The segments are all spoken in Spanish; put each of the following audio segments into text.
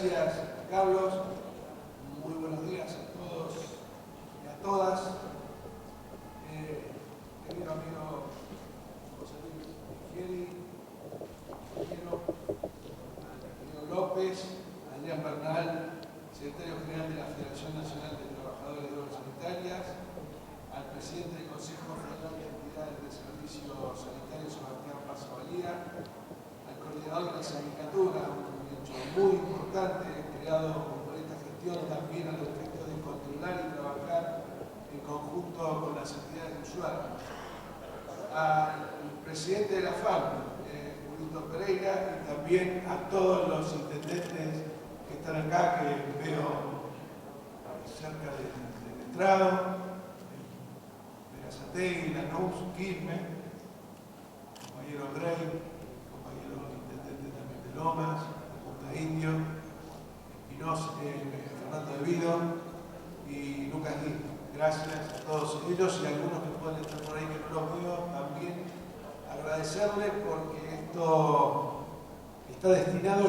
gracias, Carlos. Muy buenos días a todos y a todas. Querido amigo José Luis Micheli, querido López, Adrián Bernal, secretario general de la Federación Nacional de Trabajadores de Obras Sanitarias, al presidente del Consejo Federal de Entidades de Servicios Sanitarios, Sebastián Pazzavalía, al coordinador de la sindicatura, un hecho muy importante, creado por esta gestión también a los efectos de controlar y trabajar en conjunto con las entidades de usuarios, al presidente de la FAM, Julito Pereira, y también a todos los intendentes que están acá, que veo cerca del estrado, Berazategui, Lanús, Quilmes, compañero Grey, compañero intendente también de Lomas, de Punta Indio, Espinosa, Fernando de Vido y Lucas Guín. Gracias a todos ellos y a algunos que pueden estar por ahí que no los veo, también agradecerles porque esto está destinado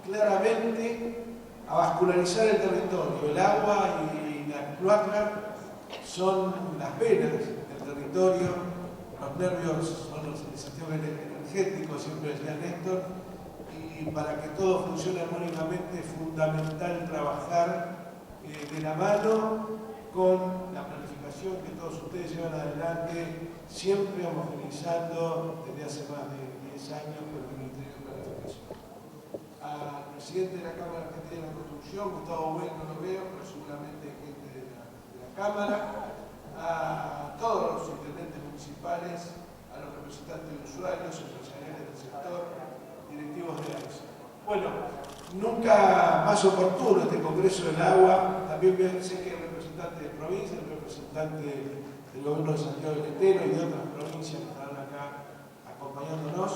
claramente a vascularizar el territorio. El agua y la cloaca son las venas del territorio, los nervios son el sistema energético, siempre decía Néstor, y para que todo funcione armónicamente es fundamental trabajar de la mano con la planificación que todos ustedes llevan adelante, siempre homogeneizando desde hace más de 10 años con el Ministerio de Planificación. Al presidente de la Cámara Argentina de la Construcción, Gustavo Bueno, no lo veo, pero seguramente gente de la Cámara, a todos los intendentes municipales, a los representantes de usuarios, empresariales del sector, directivos de AISA. Bueno, nunca más oportuno este Congreso del Agua, también sé que hay representantes de provincia, hay representantes del gobierno de Santiago del Estero y de otras provincias que estarán acá acompañándonos.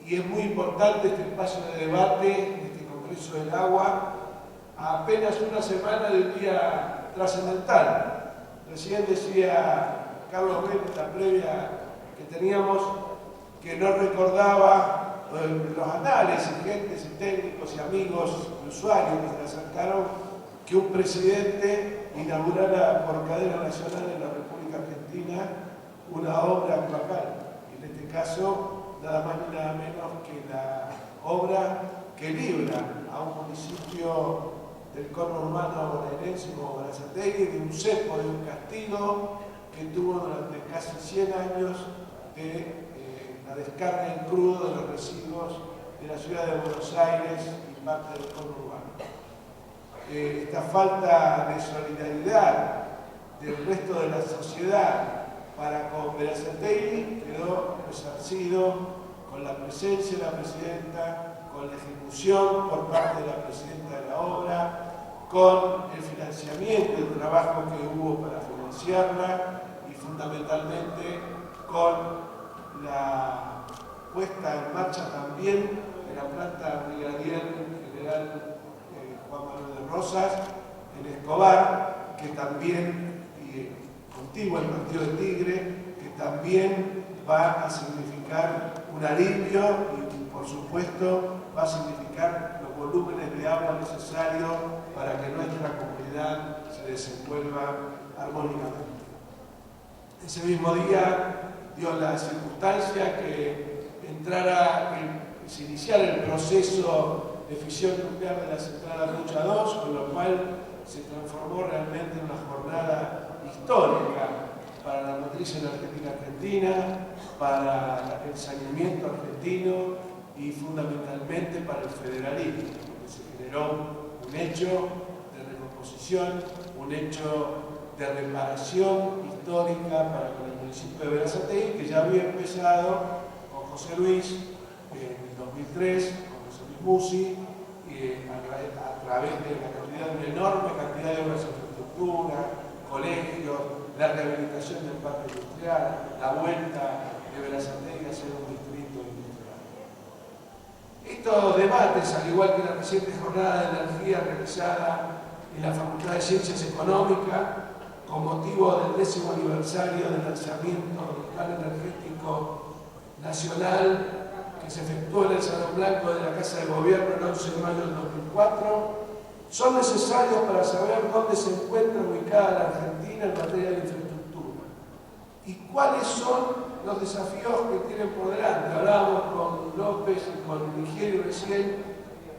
Y es muy importante este espacio de debate, este Congreso del Agua, a apenas una semana del día trascendental. Recién decía Carlos Rey en la previa que teníamos que no recordaba los anales, gentes y técnicos y amigos y usuarios que se le acercaron que un presidente inaugurara por cadena nacional en la República Argentina una obra cloacal. En este caso, nada más ni nada menos que la obra que libra a un municipio del cono urbano bonaerense como Berazategui de un cepo, de un castigo que tuvo durante casi 100 años de la descarga en crudo de los residuos de la ciudad de Buenos Aires y parte del cono urbano. Esta falta de solidaridad del resto de la sociedad para con Berazategui quedó resarcido con la presencia de la presidenta, con la ejecución por parte de la presidenta de la obra, con el financiamiento del trabajo que hubo para financiarla y fundamentalmente con la puesta en marcha también de la planta brigadier general Juan Manuel de Rosas en Escobar, que también, y contiguo el partido de Tigre, que también va a significar un alivio y por supuesto va a significar los volúmenes de agua necesarios para que nuestra comunidad se desenvuelva armónicamente. Ese mismo día dio la circunstancia que se iniciara el proceso de fisión nuclear de la central Atucha 2, con lo cual se transformó realmente en una jornada histórica para la matriz energética argentina, para el saneamiento argentino y fundamentalmente para el federalismo, porque se generó un hecho de recomposición, un hecho de reparación histórica para con el municipio de Berazategui, que ya había empezado con José Luis en el 2003, con José Luis Musi, a través de una enorme cantidad de obras de infraestructura, colegios, la rehabilitación del parque industrial, la vuelta de Berazategui a ser un distrito industrial. Estos debates, al igual que la reciente jornada de energía realizada en la Facultad de Ciencias Económicas, con motivo del 10º aniversario del lanzamiento del Plan Energético Nacional que se efectuó efectuó en el Salón Blanco de la Casa de Gobierno el 11 de mayo del 2004, son necesarios para saber dónde se encuentra ubicada la Argentina en materia de infraestructura y cuáles son los desafíos que tienen por delante. Hablábamos con López y con Ligieri recién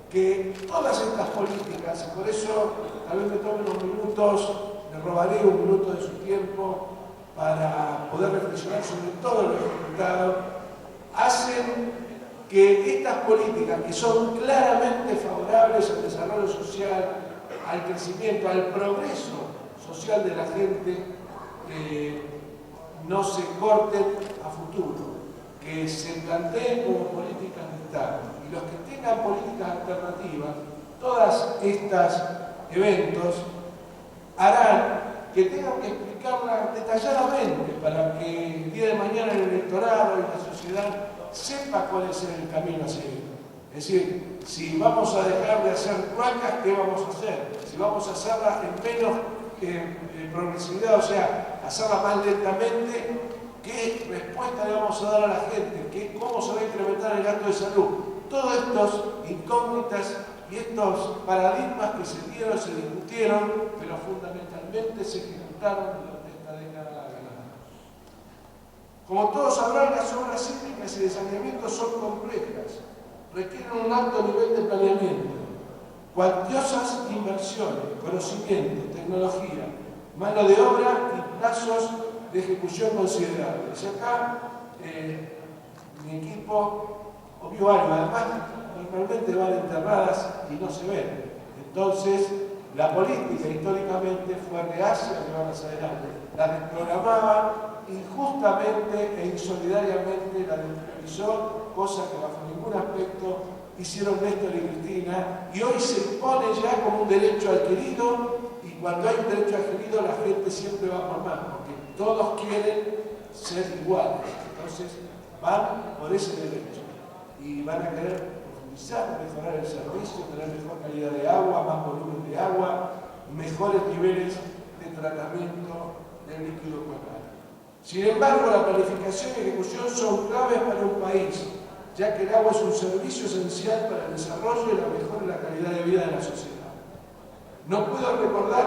que todas estas políticas, y por eso tal vez me tome unos minutos, le robaré un minuto de su tiempo para poder reflexionar sobre todo lo ejecutado, hacen que estas políticas, que son claramente favorables al desarrollo social, al crecimiento, al progreso social de la gente, no se corten a futuro, que se planteen como políticas de Estado. Y los que tengan políticas alternativas, todos estos eventos harán que tengan que explicarla detalladamente para que el día de mañana el electorado y la sociedad sepa cuál es el camino a seguir. Es decir, si vamos a dejar de hacer cloacas, ¿qué vamos a hacer? Si vamos a hacerlas en menos progresividad, o sea, hacerlas más lentamente, ¿qué respuesta le vamos a dar a la gente? ¿Cómo se va a incrementar el gasto de salud? Todos estos incógnitas y estos paradigmas que se dieron, se discutieron, pero fundamentalmente se ejecutaron durante esta década ganada. Como todos sabrán, las obras cíclicas y de saneamiento son complejas, requieren un alto nivel de planeamiento, cuantiosas inversiones, conocimiento, tecnología, mano de obra y plazos de ejecución considerables. Y acá mi equipo obvio algo, además normalmente van enterradas y no se ven. Entonces, la política históricamente fue reacia a llevarlas adelante. Las desprogramaba injustamente e insolidariamente, las despriorizó, cosa que bajo ningún aspecto hicieron Néstor y Cristina, y hoy se impone ya como un derecho adquirido, y cuando hay un derecho adquirido la gente siempre va por más, porque todos quieren ser iguales. Entonces, van por ese derecho y van a querer profundizar, mejorar el servicio, tener mejor calidad de agua, más volumen de agua, mejores niveles de tratamiento del líquido cuatal. Sin embargo, la planificación y ejecución son claves para un país, ya que el agua es un servicio esencial para el desarrollo y la mejora de la calidad de vida de la sociedad. No puedo recordar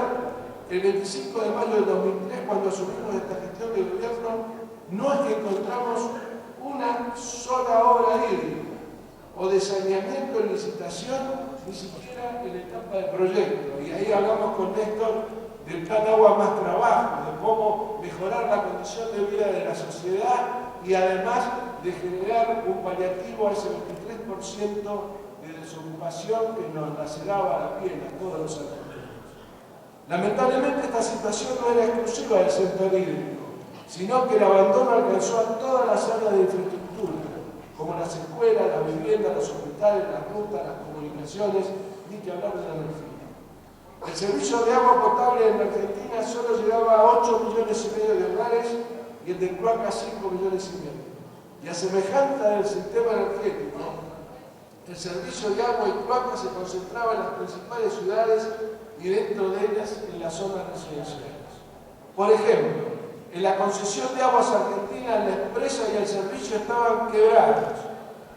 el 25 de mayo del 2003, cuando asumimos esta gestión de gobierno, no es que encontramos una sola obra hídrica o de saneamiento en licitación, ni siquiera en etapa de proyecto. Y ahí hablamos con Néstor del plan Agua Más Trabajo, de cómo mejorar la condición de vida de la sociedad y además de generar un paliativo a ese 23% de desocupación que nos laceraba la piel a todos los argentinos. Lamentablemente esta situación no era exclusiva del sector hídrico, sino que el abandono alcanzó a todas las áreas de infraestructura, como las escuelas, las viviendas, los hospitales, las rutas, las comunicaciones, ni que hablar de la energía. El servicio de agua potable en Argentina solo llegaba a 8,5 millones de hogares y el de cloacas 5,5 millones. Y a semejanza del sistema energético, el servicio de agua y cloacas se concentraba en las principales ciudades y dentro de ellas en las zonas residenciales. Por ejemplo, en la concesión de Aguas Argentinas, la empresa y el servicio estaban quebrados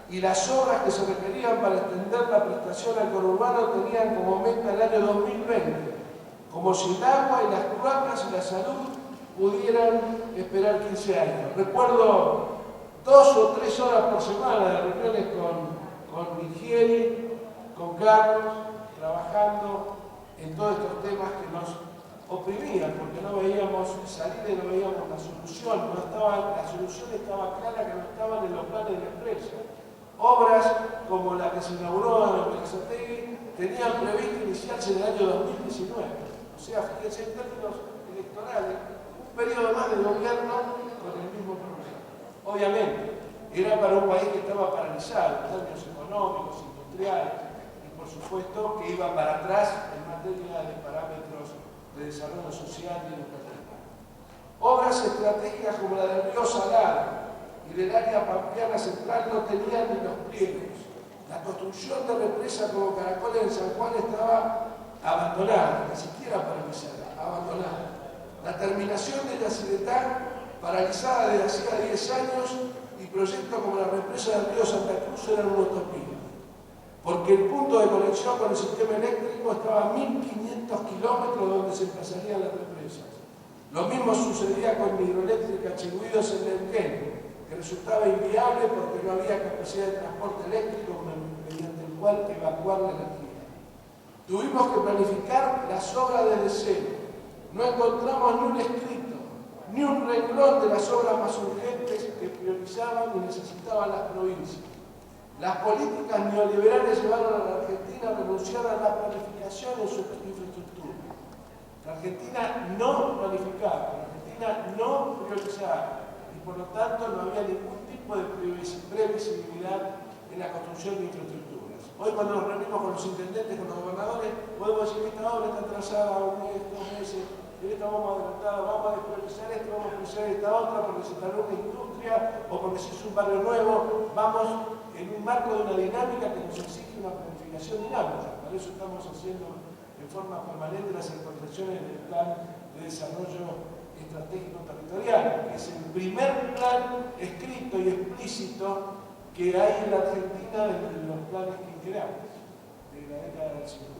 y las obras que se requerían para extender la prestación al conurbano tenían como meta el año 2020, como si el agua y las cloacas y la salud pudieran esperar 15 años. Recuerdo 2 o 3 horas por semana de reuniones con Ligieri, con Carlos, trabajando en todos estos temas que nos oprimían, porque no veíamos salida y no veíamos la solución. La solución estaba clara que no estaban en los planes de la empresa. Obras como la que se inauguró en Berazategui tenían previsto iniciarse en el año 2019. O sea, fíjense en términos electorales, un periodo más de gobierno con el mismo problema. Obviamente, era para un país que estaba paralizado en términos económicos, industriales, y por supuesto que iba para atrás en materia de parámetros de desarrollo social y educativo. Obras estratégicas como la del río Salado y del área pampeana central no tenían ni los pliegos. La construcción de represa como Caracoles en San Juan estaba abandonada, ni siquiera paralizada, abandonada. La terminación de Yacyretá, paralizada desde hacía 10 años y y proyectos como la represa del río Santa Cruz eran una utopía, porque el punto de conexión con el sistema eléctrico estaba a 1500 kilómetros donde se emplazarían las represas. Lo mismo sucedía con la hidroeléctrica Chigüidos en Neuquén, que resultaba inviable porque no había capacidad de transporte eléctrico mediante el cual evacuar la energía. Tuvimos que planificar las obras desde cero. No encontramos ni un escrito, ni un renglón de las obras más urgentes que priorizaban y necesitaban las provincias. Las políticas neoliberales llevaron a la Argentina a renunciar a la planificación en su infraestructura. La Argentina no planificaba, la Argentina no priorizaba y por lo tanto no había ningún tipo de previsibilidad en la construcción de infraestructuras. Hoy cuando nos reunimos con los intendentes, con los gobernadores, podemos decir que esta obra está atrasada un mes, 2 meses, en esta vamos adelantada, vamos a despriorizar esto, vamos a priorizar esta otra porque se instaló una industria o porque se hizo un barrio nuevo. Vamos en un marco de una dinámica que nos exige una planificación dinámica. Por eso estamos haciendo en forma permanente las actualizaciones del Plan de Desarrollo Estratégico Territorial, que es el primer plan escrito y explícito que hay en la Argentina de los planes quinquenales de la década del 50.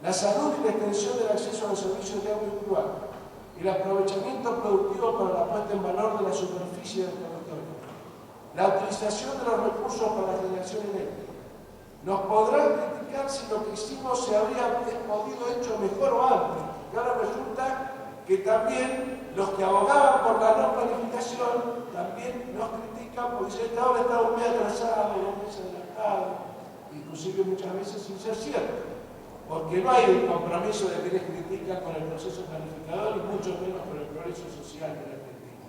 La salud y la extensión del acceso a los servicios de agua y cloaca, el aprovechamiento productivo para la puesta en valor de la superficie del territorio, la utilización de los recursos para la generación eléctrica. Nos podrán criticar si lo que hicimos se habría podido hecho mejor o antes, porque ahora resulta que también los que abogaban por la no planificación también nos critican porque dicen esta obra está muy atrasada, muy adelantada, inclusive muchas veces sin ser cierto, porque no hay un compromiso de que les critican con el proceso planificador y mucho menos con el progreso social de la Argentina.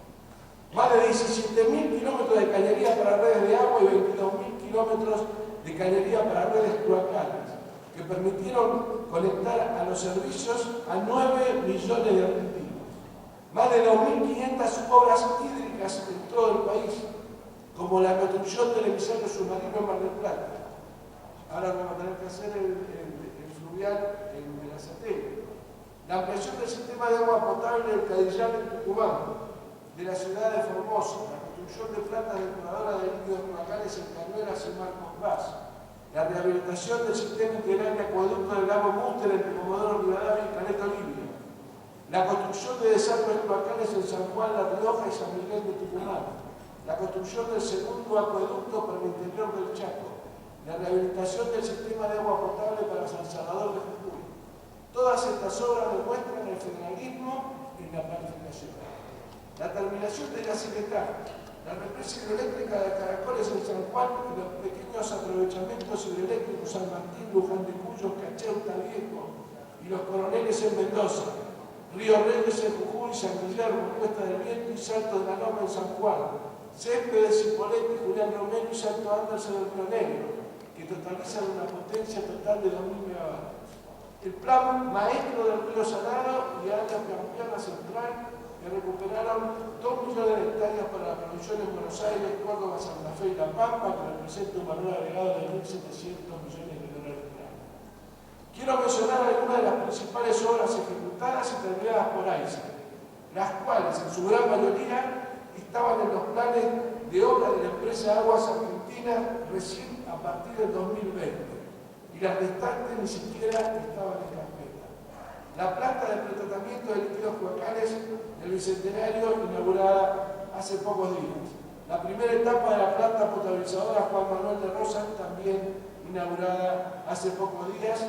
Más de 17.000 kilómetros de cañería para redes de agua y 22.000 kilómetros de cañería para redes cloacales, que permitieron conectar a los servicios a 9 millones de argentinos. Más de 2.500 obras hídricas en todo el país, como la construcción del emisario submarino en Mar del Plata. Ahora vamos a tener que hacer el fluvial en la satélite. La ampliación del sistema de agua potable del Cadillán en Tucumán, de la ciudad de Formosa, la construcción de plantas depuradoras de líquidos cloacales en Cañuelas y Marcos Paz, la rehabilitación del sistema integral de acueducto del lago Múster entre Comodoro Rivadavia y Caleta Olivia, la construcción de desagües cloacales en San Juan, La Rioja y San Miguel de Tucumán, la construcción del segundo acueducto para el interior del Chaco, la rehabilitación del sistema de agua potable para San Salvador de Jujuy. Todas estas obras demuestran el federalismo en la planificación. La terminación de la Cimetá, la represa hidroeléctrica de Caracoles en San Juan y los pequeños aprovechamientos hidroeléctricos San Martín, Luján de Cuyo, Cacheuta Viejo y los Coroneles en Mendoza, Río Reyes en Jujuy, San Guillermo, Cuesta del Viento y Salto de la Loma en San Juan, Céspedes, Cipolletti, Julián Romero y Santo Anderson en Río Negro, que totalizan una potencia total de 2.000 megavatios. El plan maestro del Río Salado y área Campiana Central, que recuperaron 2 millones de hectáreas para la producción en Buenos Aires, Córdoba, Santa Fe y La Pampa, que representa un valor agregado de 1.700 millones de dólares por año. Quiero mencionar algunas de las principales obras ejecutadas y terminadas por AISA, las cuales en su gran mayoría estaban en los planes de obra de la empresa Aguas Argentinas recién a partir del 2020, y las restantes ni siquiera estaban en carpeta. La planta de pretratamiento de líquidos cloacales del Bicentenario, inaugurada hace pocos días. La primera etapa de la planta potabilizadora Juan Manuel de Rosas, también inaugurada hace pocos días,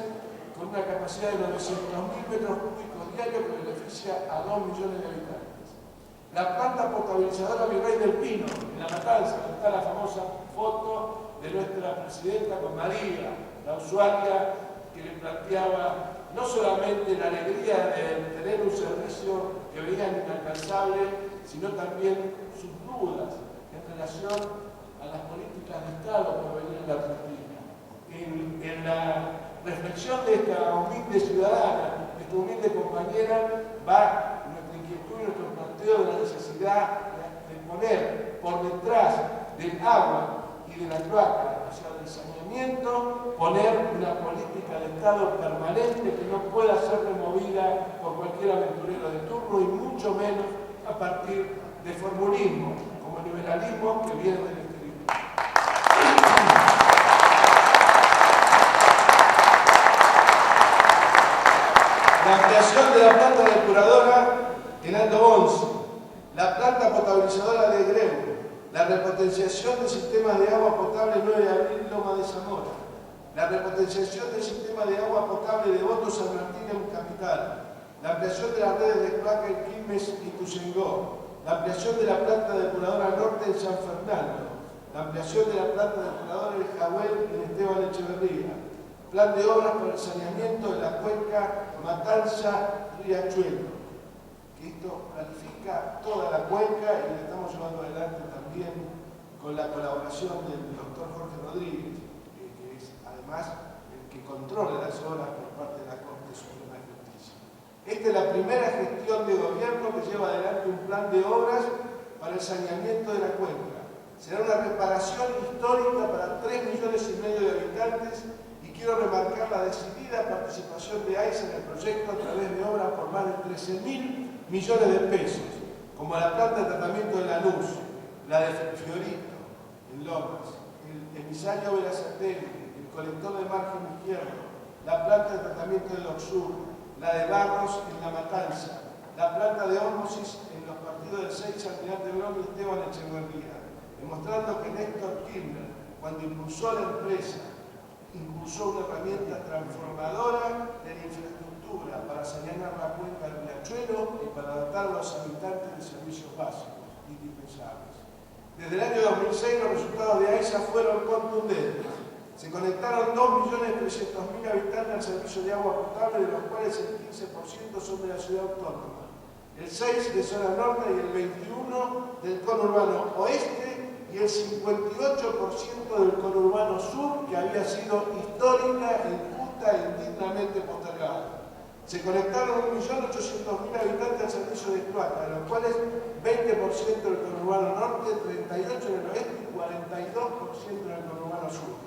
con una capacidad de 900.000 metros cúbicos diarios que beneficia a 2 millones de habitantes. La planta potabilizadora Virrey del Pino, en La Matanza, donde está la famosa foto de nuestra presidenta con María, la usuaria que le planteaba no solamente la alegría de tener un servicio que veían inalcanzable, sino también sus dudas en relación a las políticas de Estado por venir en la Argentina. En la reflexión de esta humilde ciudadana, de esta humilde compañera, va nuestra inquietud y nuestro planteo de la necesidad de poner por detrás del agua y de la cloaca, o sea, del saneamiento, poner una política de Estado permanente que no pueda ser removida por cualquier aventurero de turno y mucho menos a partir de formulismo, como neoliberalismo que viene del exterior. La ampliación de la planta depuradora en Alto Bonzi, la planta potabilizadora de Greu, la repotenciación del sistema de agua potable 9 de abril Loma de Zamora, la repotenciación del sistema de agua potable de Voto San Martín en Capital, la ampliación de las redes de cloaca en Quilmes y Tuyengó, la ampliación de la planta depuradora norte en San Fernando, la ampliación de la planta depuradora en Jahuel en Esteban Echeverría, plan de obras para el saneamiento de la cuenca Matanza-Riachuelo, que esto planifica toda la cuenca y lo estamos llevando adelante también con la colaboración del doctor Jorge Rodríguez, que es además el que controla las obras por parte de la Corte Suprema de Justicia. Esta es la primera gestión de gobierno que lleva adelante un plan de obras para el saneamiento de la cuenca. Será una reparación histórica para 3,5 millones de habitantes y quiero remarcar la decidida participación de AISA en el proyecto a través de obras por más de 13.000 millones de pesos, como la planta de tratamiento de Lanús, la de Fiorito, en Lomas, el emisario Verazategui, el colector de margen izquierdo, la planta de tratamiento de Oxur, la de Barros en La Matanza, la planta de ósmosis en los partidos del 6 Almirante Brown y Esteban Echeverría, demostrando que Néstor Kirchner, cuando impulsó la empresa, impulsó una herramienta transformadora de la infraestructura para sanear la cuenca del Riachuelo y para dotar a los habitantes de servicios básicos indispensables. Desde el año 2006 los resultados de AISA fueron contundentes. Se conectaron 2.300.000 habitantes al servicio de agua potable, de los cuales el 15% son de la ciudad autónoma, el 6% de zona norte y el 21% del conurbano oeste y el 58% del conurbano sur, que había sido histórica, injusta e indignamente postergada. Se conectaron 1.800.000 habitantes al servicio de cloaca, de los cuales 20% del conurbano norte, 38% en el oeste y 42% en el conurbano sur.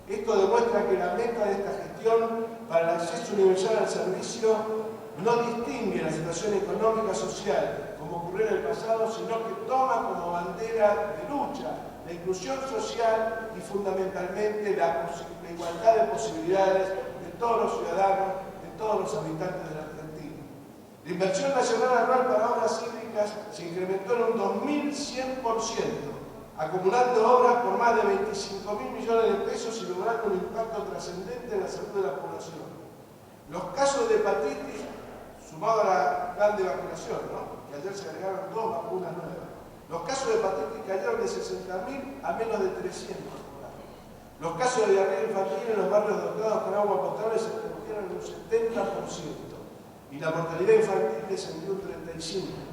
Esto demuestra que la meta de esta gestión para el acceso universal al servicio no distingue la situación económica social, como ocurrió en el pasado, sino que toma como bandera de lucha la inclusión social y fundamentalmente la igualdad de posibilidades de todos los ciudadanos, de todos los habitantes de la Argentina. La inversión nacional anual para obras hídricas se incrementó en un 2.100%, acumulando obras por más de 25.000 millones de pesos y logrando un impacto trascendente en la salud de la población. Los casos de hepatitis, sumado al plan de vacunación, que ayer se agregaron 2 vacunas nuevas, los casos de hepatitis cayeron de 60.000 a menos de 300 por año. Los casos de diarrea infantil en los barrios dotados con agua potable se redujeron en un 70% y la mortalidad infantil descendió un 35%.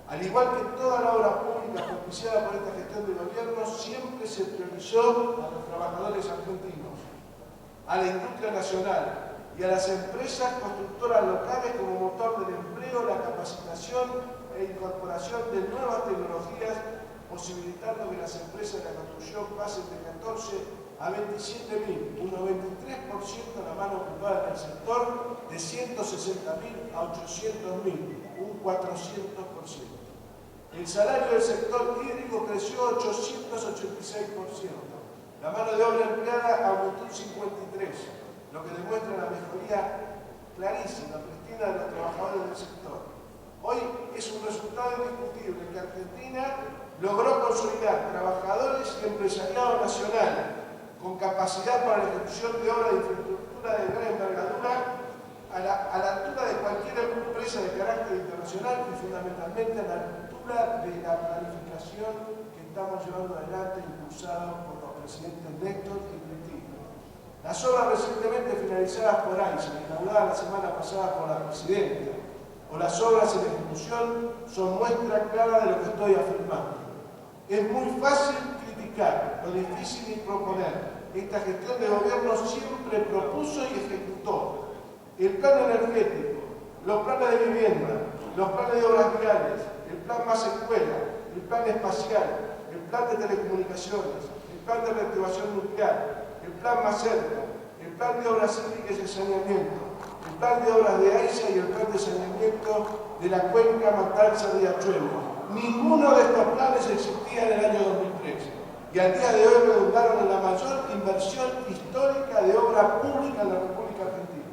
Al igual que toda la obra pública propiciada por esta gestión de gobierno, siempre se priorizó a los trabajadores argentinos, a la industria nacional y a las empresas constructoras locales como motor del empleo, la capacitación e incorporación de nuevas tecnologías, posibilitando que las empresas de la construcción pasen de 14 a 27.000, un 93% la mano ocupada en el sector, de 160.000 a 800.000, un 400%. El salario del sector hídrico creció 886%. La mano de obra empleada aumentó un 53%, lo que demuestra la mejoría clarísima, pristina de los trabajadores del sector. Hoy es un resultado indiscutible que Argentina logró consolidar trabajadores y empresariado nacional con capacidad para la ejecución de obras de infraestructura de gran envergadura a la altura de cualquier empresa de carácter internacional y fundamentalmente a la altura de la planificación que estamos llevando adelante, impulsados por los presidentes Néstor y Cristina. Las obras recientemente finalizadas por AISA, inauguradas la semana pasada por la presidenta, o las obras en ejecución son muestra clara de lo que estoy afirmando. Es muy fácil criticar, lo difícil es proponer. Esta gestión de gobierno siempre propuso y ejecutó. El plan energético, los planes de vivienda, los planes de obras viales, el plan Más Escuela, el plan espacial, el plan de telecomunicaciones, el plan de reactivación nuclear, el plan Más Cerca, el plan de obras hídricas y saneamiento, el plan de obras de AISA y el plan de saneamiento de la cuenca Matanza-Riachuelo. Ninguno de estos planes existía en el año 2013 y al día de hoy redundaron en la mayor inversión histórica de obra pública en la República Argentina.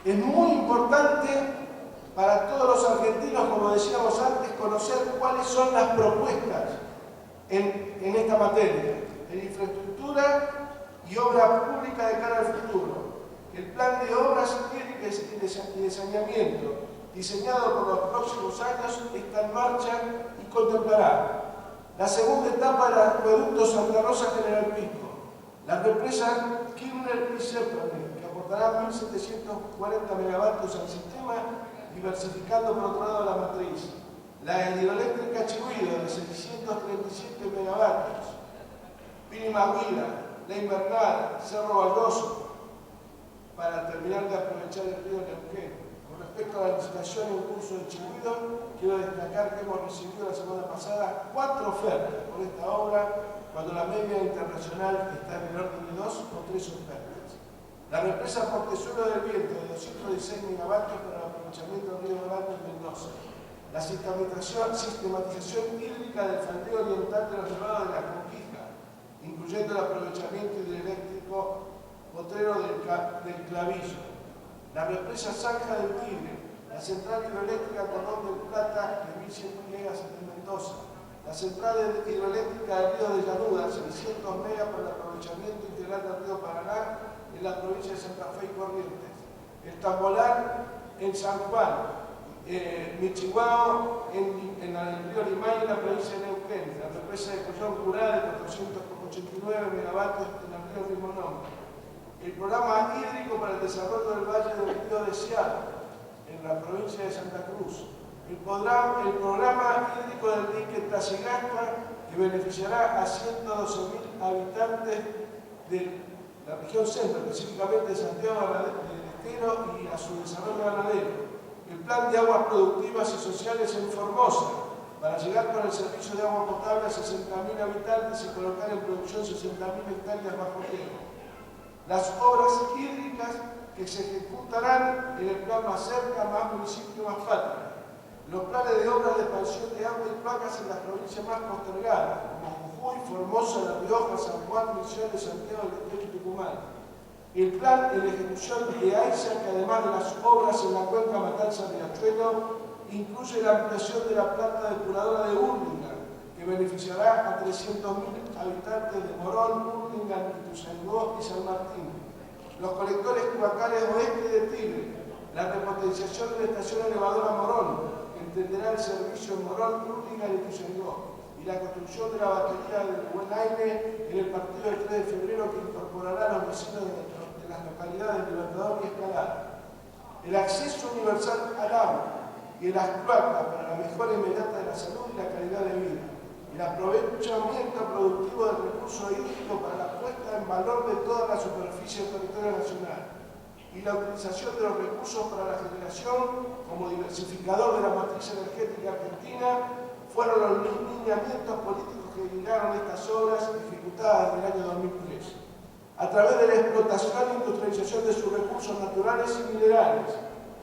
Es muy importante para todos los argentinos, como decíamos antes, conocer cuáles son las propuestas en esta materia, en infraestructura y obra pública de cara al futuro. El plan de obras hídricas y de saneamiento, diseñado por los próximos años, está en marcha y contemplará la segunda etapa del acueducto Santa Rosa General Pico, la represa Kirchner y Zeppelin, que aportará 1.740 megavatios al sistema, diversificando por otro lado la matriz, la hidroeléctrica Chihuahua de 637 megavatios, Pirimahuila, La Invernada, Cerro Valdoso, para terminar de aprovechar el río Neuquén. Con respecto a la licitación en curso de Chihuahua, quiero destacar que hemos recibido la semana pasada 4 ofertas por esta obra, cuando la media internacional está en el orden de 2 o 3 ofertas. La represa Portezuelo del Viento de 216 megavatios para el aprovechamiento del río Dorado en Mendoza. La sistematización hídrica del faldeo oriental de los nevados de la Conquija, incluyendo el aprovechamiento hidroeléctrico potrero del Clavillo. La represa Zanja del Tigre, la central hidroeléctrica Cordón del Plata de 1.100 megas en Mendoza, la central hidroeléctrica del río de Llanuda, 600 megas para el aprovechamiento integral del río Paraná en la provincia de Santa Fe y Corrientes, el Tambolar en San Juan, Michihuahua en el río Limay en la provincia de Neuquén, la represa de Collón Curá de 489 megavatios en el río Limonón, el programa hídrico para el desarrollo del valle del río Deseado en la provincia de Santa Cruz, el programa hídrico del dique Tacigasta, que beneficiará a 112.000 habitantes de la región centro, específicamente de Santiago del Estero y a su desarrollo ganadero. El plan de aguas productivas y sociales en Formosa, para llegar con el servicio de agua potable a 60.000 habitantes y colocar en producción 60.000 hectáreas bajo riego. Las obras hídricas que se ejecutarán en el plan Más Cerca, Más Municipio, Más Patria. Los planes de obras de expansión de agua y placas en las provincias más postergadas, como Jujuy, Formosa, La Rioja, San Juan, Misiones, Santiago del Estero y Tucumán. El plan en ejecución de AISA, que además de las obras en la cuenca Matanza-Riachuelo, incluye la ampliación de la planta depuradora de Hurlingham, que beneficiará a 300.000 habitantes de Morón, Hurlingham, Ituzaingó y San Martín. Los colectores cloacales oeste de Tigre, la repotenciación de la estación elevadora Morón, que entenderá el servicio en Morón, Hurlingham y Ituzaingó, y la construcción de la batería del Buen Aire en el partido del 3 de febrero, que incorporará a los vecinos de las localidades de Libertador y Escalada. El acceso universal al agua y las cloacas para la mejora inmediata de la salud y la calidad de vida. El aprovechamiento productivo del recurso hídrico para la puesta en valor de toda la superficie del territorio nacional. Y la utilización de los recursos para la generación como diversificador de la matriz energética argentina fueron los lineamientos políticos que guiaron estas obras ejecutadas en el año 2003. A través de la explotación e industrialización de sus recursos naturales y minerales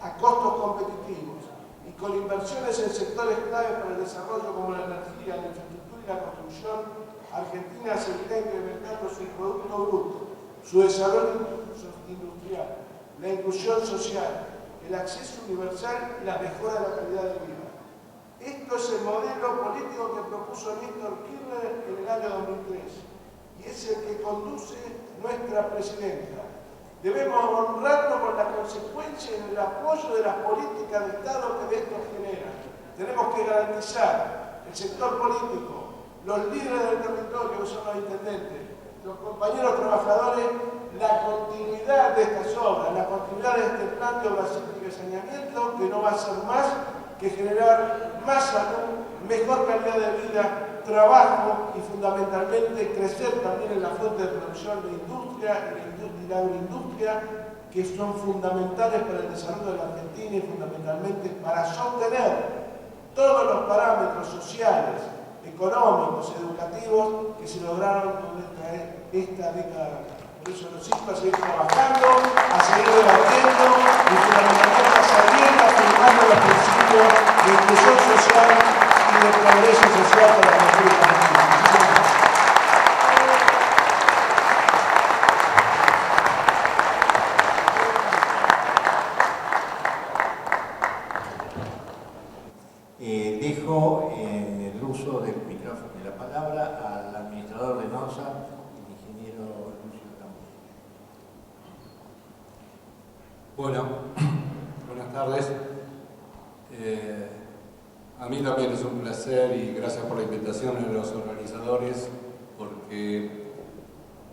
a costos competitivos y con inversiones en sectores clave para el desarrollo como la energía, la infraestructura y la construcción, Argentina seguirá incrementando su Producto Bruto, su desarrollo industrial, la inclusión social, el acceso universal y la mejora de la calidad de vida. Esto es el modelo político que propuso Néstor Kirchner en el año 2003 y es el que conduce nuestra presidenta. Debemos honrarlo con la consecuencia y el apoyo de las políticas de Estado que de esto genera. Tenemos que garantizar el sector político, los líderes del territorio, que son los intendentes, los compañeros trabajadores, la continuidad de estas obras, la continuidad de este plan de obras hídricas y saneamiento, que no va a ser más que generar más salud, mejor calidad de vida, trabajo y fundamentalmente crecer también en la fuente de producción de industria y la agroindustria, que son fundamentales para el desarrollo de la Argentina y fundamentalmente para sostener todos los parámetros sociales, económicos, educativos, que se lograron durante esta década. Por eso los invito a seguir trabajando, a seguir debatiendo y fundamentalmente a seguir afirmando los principios de inclusión social y de progreso social para la República Argentina. Dejo el uso del micrófono y la palabra al administrador de NORSA, el ingeniero Lucio Campos. Bueno, buenas tardes. A mí también es un placer y gracias por la invitación a los organizadores, porque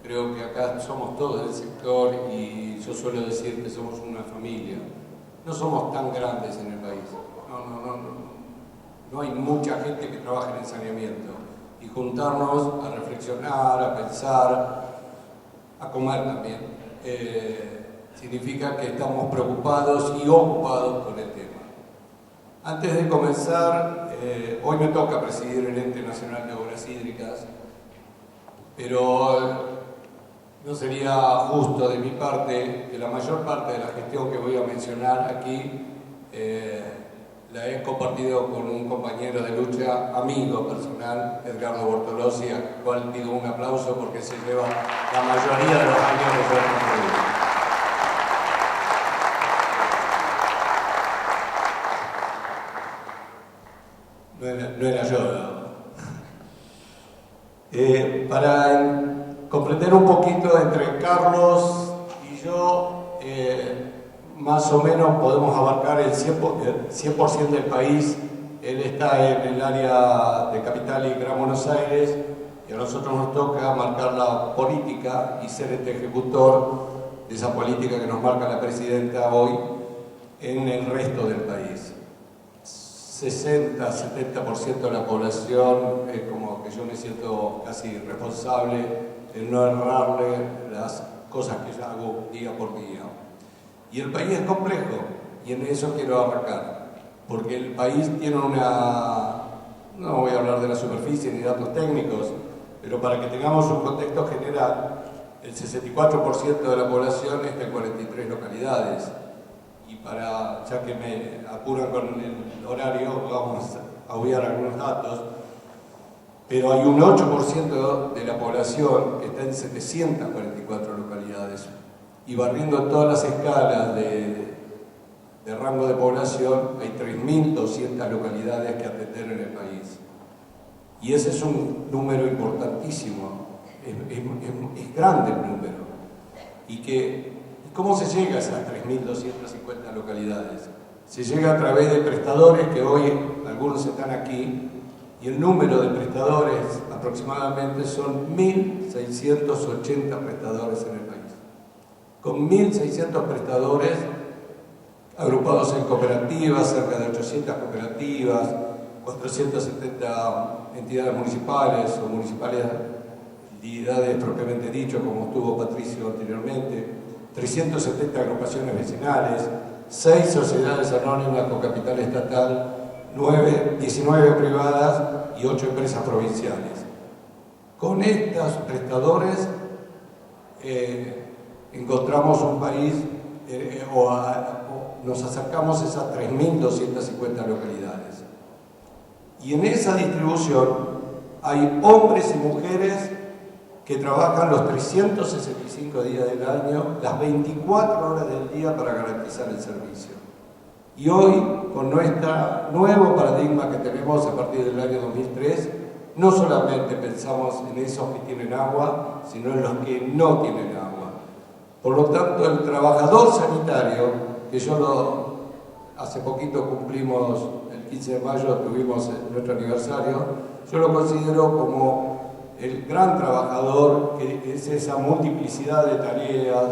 creo que acá somos todos del sector y yo suelo decir que somos una familia. No somos tan grandes en el país. No hay mucha gente que trabaja en el saneamiento. Y juntarnos a reflexionar, a pensar, a comer también, significa que estamos preocupados y ocupados con el tema. Antes de comenzar, hoy me toca presidir el Ente Nacional de Obras Hídricas, pero no sería justo de mi parte que la mayor parte de la gestión que voy a mencionar aquí la he compartido con un compañero de lucha, amigo personal, Edgardo Bortolossi, al cual pido un aplauso porque se lleva la mayoría de los años que yo he construido. No era yo. Para comprender un poquito entre Carlos y yo, más o menos podemos abarcar el 100% del país. Él está en el área de Capital y Gran Buenos Aires y a nosotros nos toca marcar la política y ser este ejecutor de esa política que nos marca la presidenta hoy en el resto del país. 60-70% de la población es como que yo me siento casi responsable en no errarle las cosas que yo hago día por día. Y el país es complejo, y en eso quiero arrancar, porque el país tiene no voy a hablar de la superficie ni datos técnicos, pero para que tengamos un contexto general, el 64% de la población está en 43 localidades, y ya que me apuran con el horario, vamos a obviar algunos datos, pero hay un 8% de la población que está en 744 localidades. Y barriendo todas las escalas de rango de población, hay 3.200 localidades que atender en el país. Y ese es un número importantísimo, es grande el número. ¿Y cómo se llega a esas 3.250 localidades? Se llega a través de prestadores, que hoy algunos están aquí, y el número de prestadores aproximadamente son 1.680 prestadores en el país. Con 1.600 prestadores agrupados en cooperativas, cerca de 800 cooperativas, 470 entidades municipales o municipalidades propiamente dicho, como estuvo Patricio anteriormente, 370 agrupaciones vecinales, 6 sociedades anónimas con capital estatal, 19 privadas y 8 empresas provinciales. Con estos prestadores encontramos un país nos acercamos a esas 3.250 localidades. Y en esa distribución hay hombres y mujeres que trabajan los 365 días del año, las 24 horas del día para garantizar el servicio. Y hoy, con nuestro nuevo paradigma que tenemos a partir del año 2003, no solamente pensamos en esos que tienen agua, sino en los que no tienen agua. Por lo tanto, el trabajador sanitario, que hace poquito cumplimos, el 15 de mayo tuvimos nuestro aniversario, yo lo considero como el gran trabajador, que es esa multiplicidad de tareas,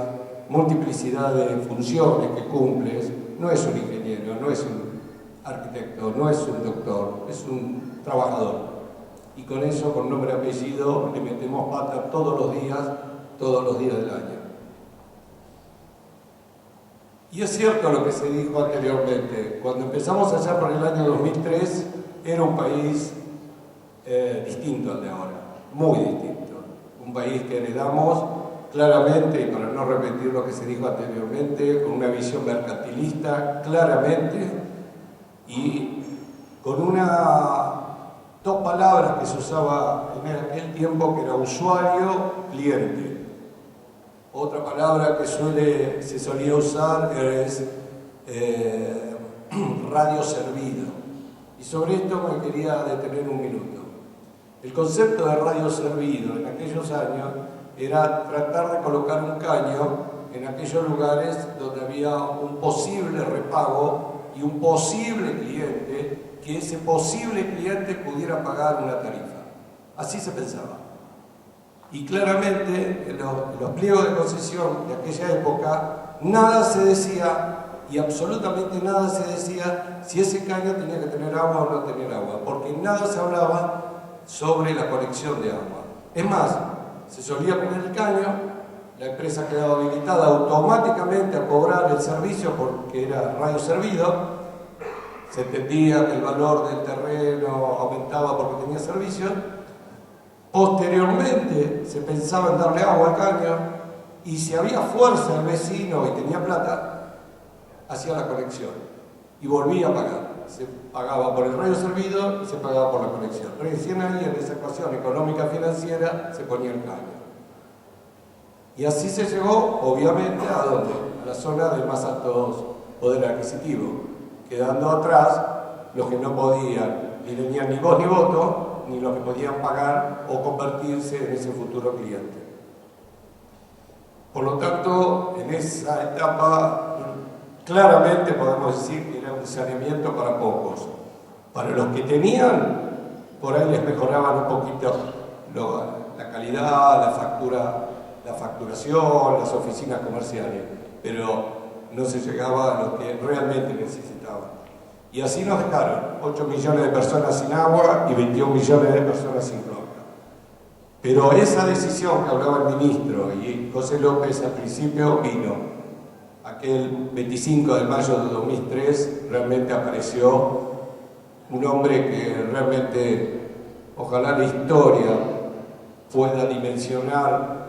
multiplicidad de funciones que cumples. No es un ingeniero, no es un arquitecto, no es un doctor, es un trabajador. Y con eso, con nombre y apellido, le metemos pata todos los días del año. Y es cierto lo que se dijo anteriormente, cuando empezamos allá por el año 2003, era un país distinto al de ahora, muy distinto. Un país que heredamos claramente, y para no repetir lo que se dijo anteriormente, con una visión mercantilista claramente y con dos palabras que se usaba en aquel tiempo, que era usuario-cliente. Otra palabra que se solía usar es radio servido. Y sobre esto me quería detener un minuto. El concepto de radio servido en aquellos años era tratar de colocar un caño en aquellos lugares donde había un posible repago y un posible cliente, que ese posible cliente pudiera pagar una tarifa. Así se pensaba. Y claramente en los pliegos de concesión de aquella época nada se decía, y absolutamente nada se decía, si ese caño tenía que tener agua o no tener agua, porque nada se hablaba sobre la conexión de agua. Es más, se solía poner el caño, la empresa quedaba habilitada automáticamente a cobrar el servicio porque era radio servido, se entendía que el valor del terreno aumentaba porque tenía servicio. Posteriormente se pensaba en darle agua al caño, y si había fuerza el vecino y tenía plata, hacía la conexión y volvía a pagar. Se pagaba por el radio servido y se pagaba por la conexión. Recién ahí, en esa ecuación económica financiera, se ponía el caño. Y así se llegó, obviamente, ¿a dónde? A la zona del más alto poder adquisitivo, quedando atrás los que no podían, ni tenían ni voz ni voto, ni los que podían pagar o convertirse en ese futuro cliente. Por lo tanto, en esa etapa, claramente podemos decir que era un saneamiento para pocos. Para los que tenían, por ahí les mejoraban un poquito la calidad, la facturación, las oficinas comerciales, pero no se llegaba a lo que realmente necesitaban. Y así nos dejaron 8 millones de personas sin agua y 21 millones de personas sin cloaca. Pero esa decisión que hablaba el ministro y José López al principio vino. Aquel 25 de mayo de 2003 realmente apareció un hombre que realmente, ojalá la historia pueda dimensionar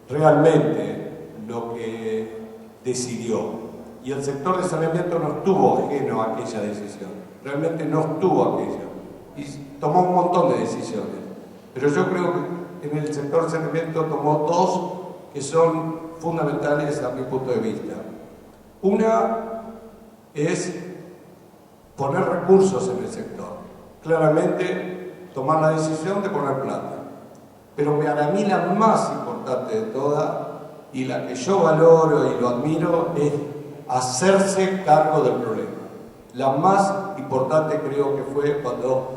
realmente lo que decidió. Y el sector de saneamiento no estuvo ajeno a aquella decisión, realmente no estuvo aquello, y tomó un montón de decisiones. Pero yo creo que en el sector de saneamiento tomó dos que son fundamentales a mi punto de vista. Una es poner recursos en el sector, claramente tomar la decisión de poner plata. Pero para mí la más importante de todas, y la que yo valoro y lo admiro, es hacerse cargo del problema. La más importante creo que fue cuando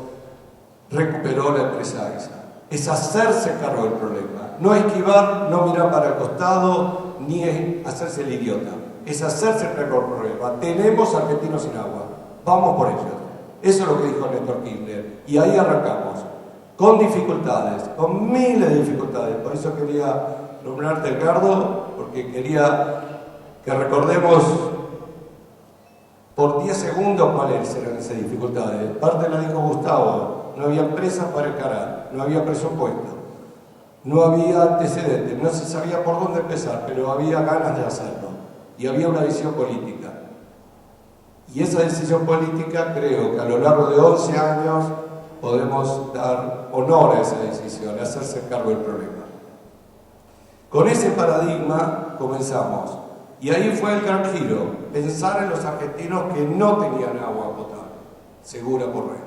recuperó la empresa AISA. Es hacerse cargo del problema. No esquivar, no mirar para el costado, ni es hacerse el idiota. Es hacerse cargo del problema. Tenemos argentinos sin agua. Vamos por ellos. Eso es lo que dijo Néstor Kirchner. Y ahí arrancamos. Con dificultades, con miles de dificultades. Por eso quería nombrarte, Edgardo, porque quería que recordemos por 10 segundos cuáles eran esas dificultades. Parte la dijo Gustavo, no había empresas para encarar, no había presupuesto, no había antecedentes, no se sabía por dónde empezar, pero había ganas de hacerlo y había una visión política. Y esa decisión política creo que a lo largo de 11 años podemos dar honor a esa decisión, hacerse cargo del problema. Con ese paradigma comenzamos. Y ahí fue el gran giro, pensar en los argentinos que no tenían agua potable, segura por red.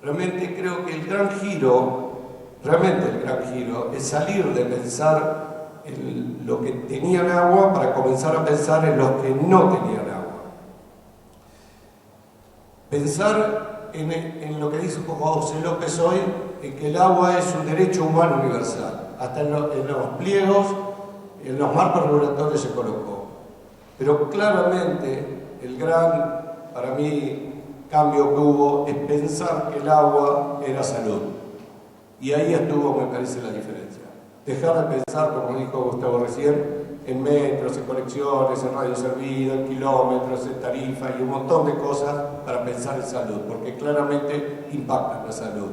Realmente creo que el gran giro es salir de pensar en los que tenían agua para comenzar a pensar en los que no tenían agua. Pensar en lo que dice José López hoy, en que el agua es un derecho humano universal. Hasta en los pliegos, en los marcos regulatorios se colocó. Pero claramente el gran, para mí, cambio que hubo es pensar que el agua era salud. Y ahí estuvo, me parece, la diferencia. Dejar de pensar, como dijo Gustavo recién, en metros, en conexiones, en radio servido, en kilómetros, en tarifa y un montón de cosas para pensar en salud, porque claramente impactan la salud.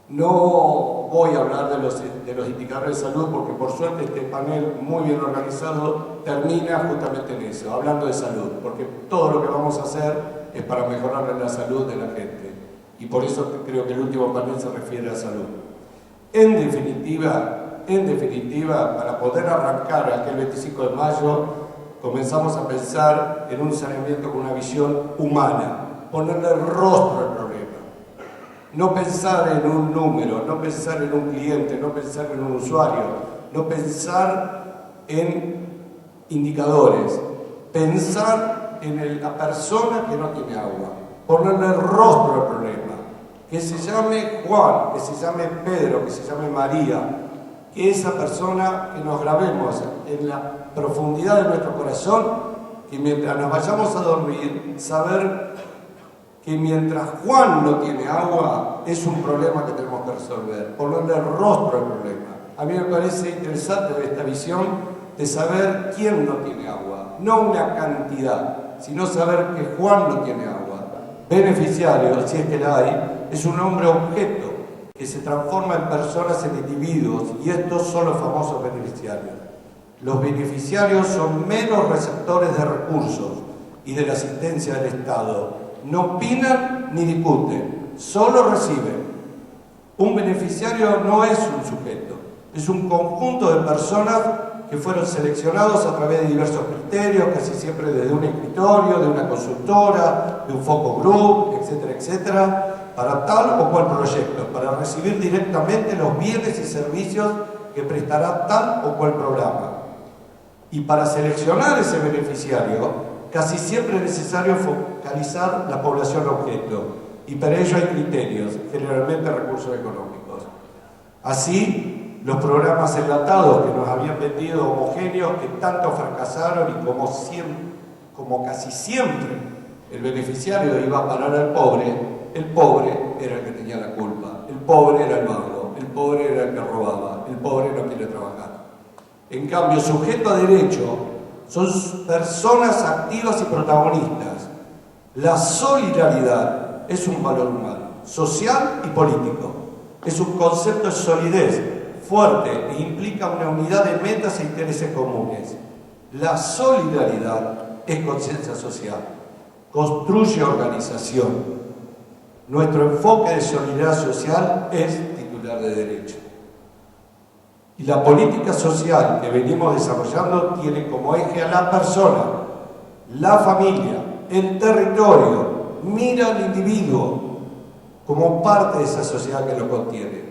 No voy a hablar de los indicadores de salud porque por suerte este panel muy bien organizado termina justamente en eso, hablando de salud, porque todo lo que vamos a hacer es para mejorar la salud de la gente y por eso creo que el último panel se refiere a salud. En definitiva, para poder arrancar aquel 25 de mayo, comenzamos a pensar en un saneamiento con una visión humana, ponerle rostro al problema. No pensar en un número, no pensar en un cliente, no pensar en un usuario, no pensar en indicadores, pensar en la persona que no tiene agua, ponerle rostro al problema, que se llame Juan, que se llame Pedro, que se llame María, que esa persona que nos grabemos en la profundidad de nuestro corazón, que mientras nos vayamos a dormir, saber que mientras Juan no tiene agua, es un problema que tenemos que resolver, ponerle rostro al problema. A mí me parece interesante esta visión de saber quién no tiene agua, no una cantidad, sino saber que Juan no tiene agua. Beneficiario, si es que la hay, es un hombre objeto que se transforma en personas, en individuos, y estos son los famosos beneficiarios. Los beneficiarios son meros receptores de recursos y de la asistencia del Estado. No opinan ni discuten, solo reciben. Un beneficiario no es un sujeto, es un conjunto de personas que fueron seleccionados a través de diversos criterios, casi siempre desde un escritorio, de una consultora, de un focus group, etcétera, etcétera, para tal o cual proyecto, para recibir directamente los bienes y servicios que prestará tal o cual programa. Y para seleccionar ese beneficiario, casi siempre es necesario focalizar la población objeto, y para ello hay criterios, generalmente recursos económicos. Así, los programas enlatados que nos habían vendido homogéneos, que tanto fracasaron y como casi siempre el beneficiario iba a parar al pobre, el pobre era el que tenía la culpa, el pobre era el vago, el pobre era el que robaba, el pobre no quiere trabajar. En cambio, sujeto a derecho son personas activas y protagonistas. La solidaridad es un valor humano, social y político. Es un concepto de solidez fuerte e implica una unidad de metas e intereses comunes. La solidaridad es conciencia social, construye organización. Nuestro enfoque de solidaridad social es titular de derecho. Y la política social que venimos desarrollando tiene como eje a la persona, la familia, el territorio, mira al individuo como parte de esa sociedad que lo contiene.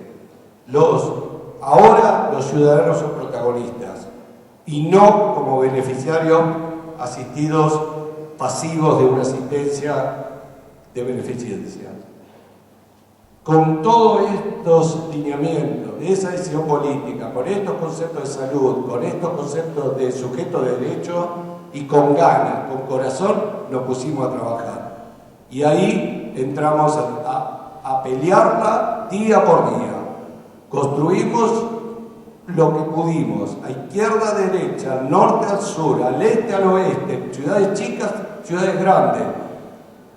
Ahora los ciudadanos son protagonistas y no como beneficiarios asistidos pasivos de una asistencia de beneficencia. Con todos estos lineamientos de esa decisión política, con estos conceptos de salud, con estos conceptos de sujeto de derecho y con ganas, con corazón, nos pusimos a trabajar. Y ahí entramos a pelearla día por día. Construimos lo que pudimos, a izquierda, a derecha, al norte, al sur, al este, al oeste, ciudades chicas, ciudades grandes.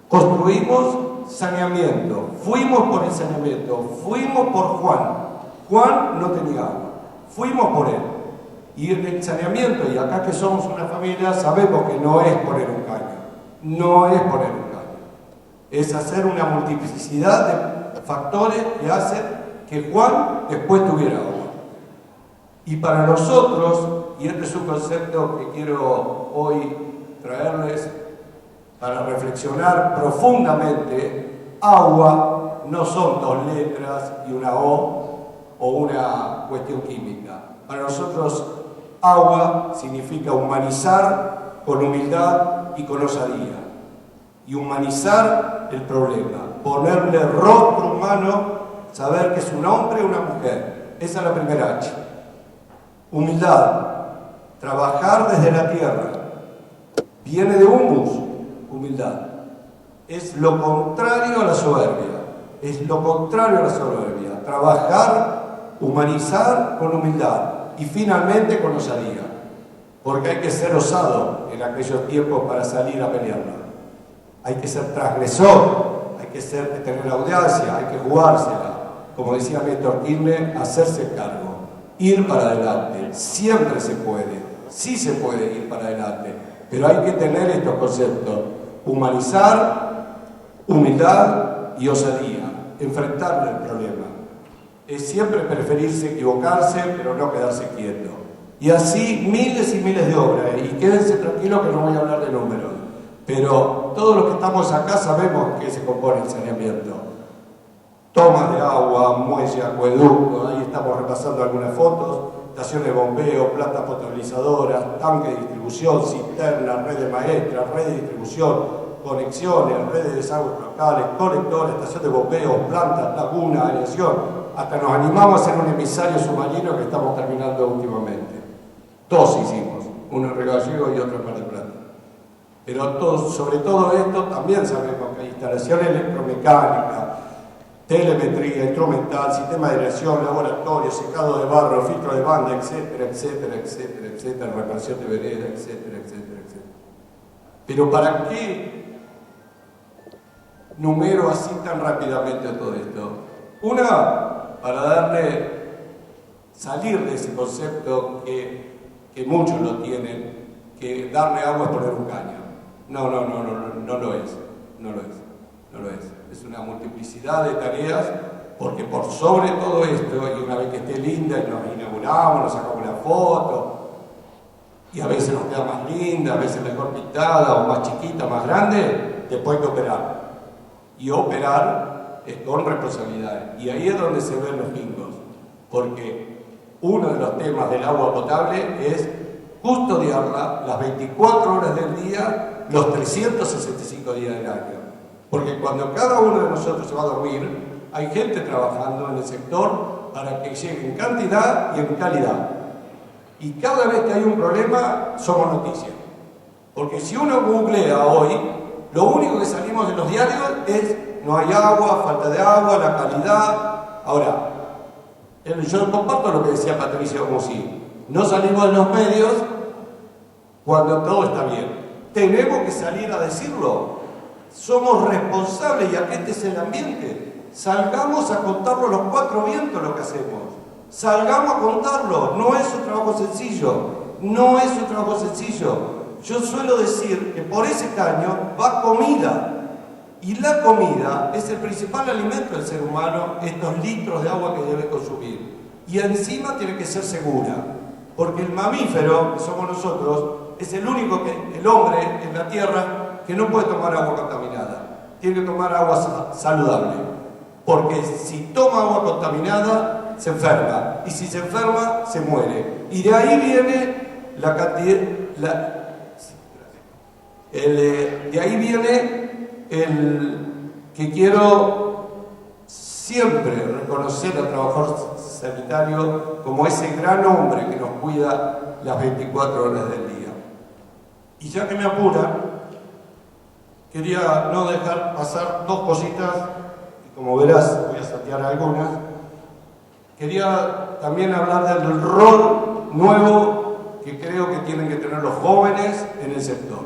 Construimos saneamiento, fuimos por el saneamiento, fuimos por Juan. Juan no tenía agua, fuimos por él. Y en el saneamiento, y acá que somos una familia, sabemos que no es poner un caño, no es poner un caño. Es hacer una multiplicidad de factores que hacen que Juan después tuviera agua. Y para nosotros, y este es un concepto que quiero hoy traerles para reflexionar profundamente, agua no son 2 letras y una O o una cuestión química. Para nosotros, agua significa humanizar con humildad y con osadía. Y humanizar el problema, ponerle rostro humano, saber que es un hombre o una mujer. Esa es la primera H. Humildad, trabajar desde la tierra. Viene de humus, humildad. Es lo contrario a la soberbia. Es lo contrario a la soberbia. Trabajar, humanizar con humildad. Y finalmente con osadía. porque hay que ser osado en aquellos tiempos para salir a pelearla. Hay que ser transgresor, hay que tener audacia, hay que jugársela. Como decía Néstor Kirchner, hacerse cargo, ir para adelante. Siempre se puede, sí se puede ir para adelante, pero hay que tener estos conceptos: humanizar, humildad y osadía, enfrentarle el problema. Es siempre preferirse equivocarse, pero no quedarse quieto. Y así miles y miles de obras, y quédense tranquilos que no voy a hablar de números, pero todos los que estamos acá sabemos que se compone el saneamiento. Tomas de agua, muelle, acueducto, ahí estamos repasando algunas fotos, estaciones de bombeo, plantas potabilizadoras, tanques de distribución, cisternas, redes maestras, redes de distribución, conexiones, redes de desagües locales, colectores, estación de bombeo, plantas, lagunas, aireación. Hasta nos animamos a hacer un emisario submarino que estamos terminando últimamente. Dos hicimos, uno en Río Gallego y otro en Mar del Plata. Pero sobre todo esto también sabemos que hay instalaciones electromecánicas, telemetría, instrumental, sistema de aireación, laboratorio, secado de barro, filtro de banda, etcétera, etcétera, etcétera, etcétera, reparación de vereda, etcétera, etcétera, etcétera. Pero ¿para qué numero así tan rápidamente todo esto? Una, para salir de ese concepto que muchos lo tienen, que darle agua es poner un caño. No lo es, no lo es. Es una multiplicidad de tareas, porque por sobre todo esto, y una vez que esté linda y nos inauguramos, nos sacamos la foto, y a veces nos queda más linda, a veces mejor pintada, o más chiquita, más grande, después hay que operar. Y operar es con responsabilidad. Y ahí es donde se ven los pingos, porque uno de los temas del agua potable es custodiarla las 24 horas del día, los 365 días del año. Porque cuando cada uno de nosotros se va a dormir, hay gente trabajando en el sector para que llegue en cantidad y en calidad. Y cada vez que hay un problema, somos noticias. Porque si uno googlea hoy, lo único que salimos en los diarios es no hay agua, falta de agua, la calidad. Ahora, yo comparto lo que decía Patricia Musi. No salimos en los medios cuando todo está bien. Tenemos que salir a decirlo. Somos responsables y este es el ambiente. Salgamos a contarlo los cuatro vientos lo que hacemos. Salgamos a contarlo. No es un trabajo sencillo. No es un trabajo sencillo. Yo suelo decir que por ese caño va comida. Y la comida es el principal alimento del ser humano, estos litros de agua que debe consumir. Y encima tiene que ser segura. Porque el mamífero, que somos nosotros, es el único el hombre en la Tierra que no puede tomar agua contaminada. Tiene que tomar agua saludable. Porque si toma agua contaminada, se enferma. Y si se enferma, se muere. Y de ahí viene la cantidad... de ahí viene el que quiero siempre reconocer al trabajador sanitario como ese gran hombre que nos cuida las 24 horas del día. Y ya que me apura, quería no dejar pasar dos cositas, y como verás voy a saltear algunas. Quería también hablar del rol nuevo que creo que tienen que tener los jóvenes en el sector.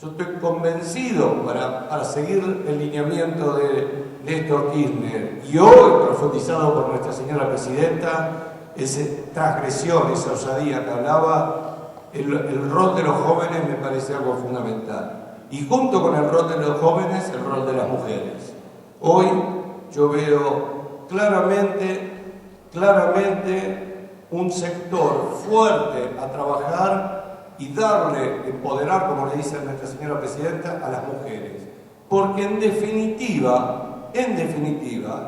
Yo estoy convencido, para seguir el lineamiento de Néstor Kirchner, y hoy profundizado por nuestra señora presidenta, esa transgresión, esa osadía que hablaba, el rol de los jóvenes me parece algo fundamental. Y junto con el rol de los jóvenes, el rol de las mujeres. Hoy yo veo claramente un sector fuerte a trabajar y darle, empoderar, como le dice nuestra señora presidenta, a las mujeres. Porque en definitiva,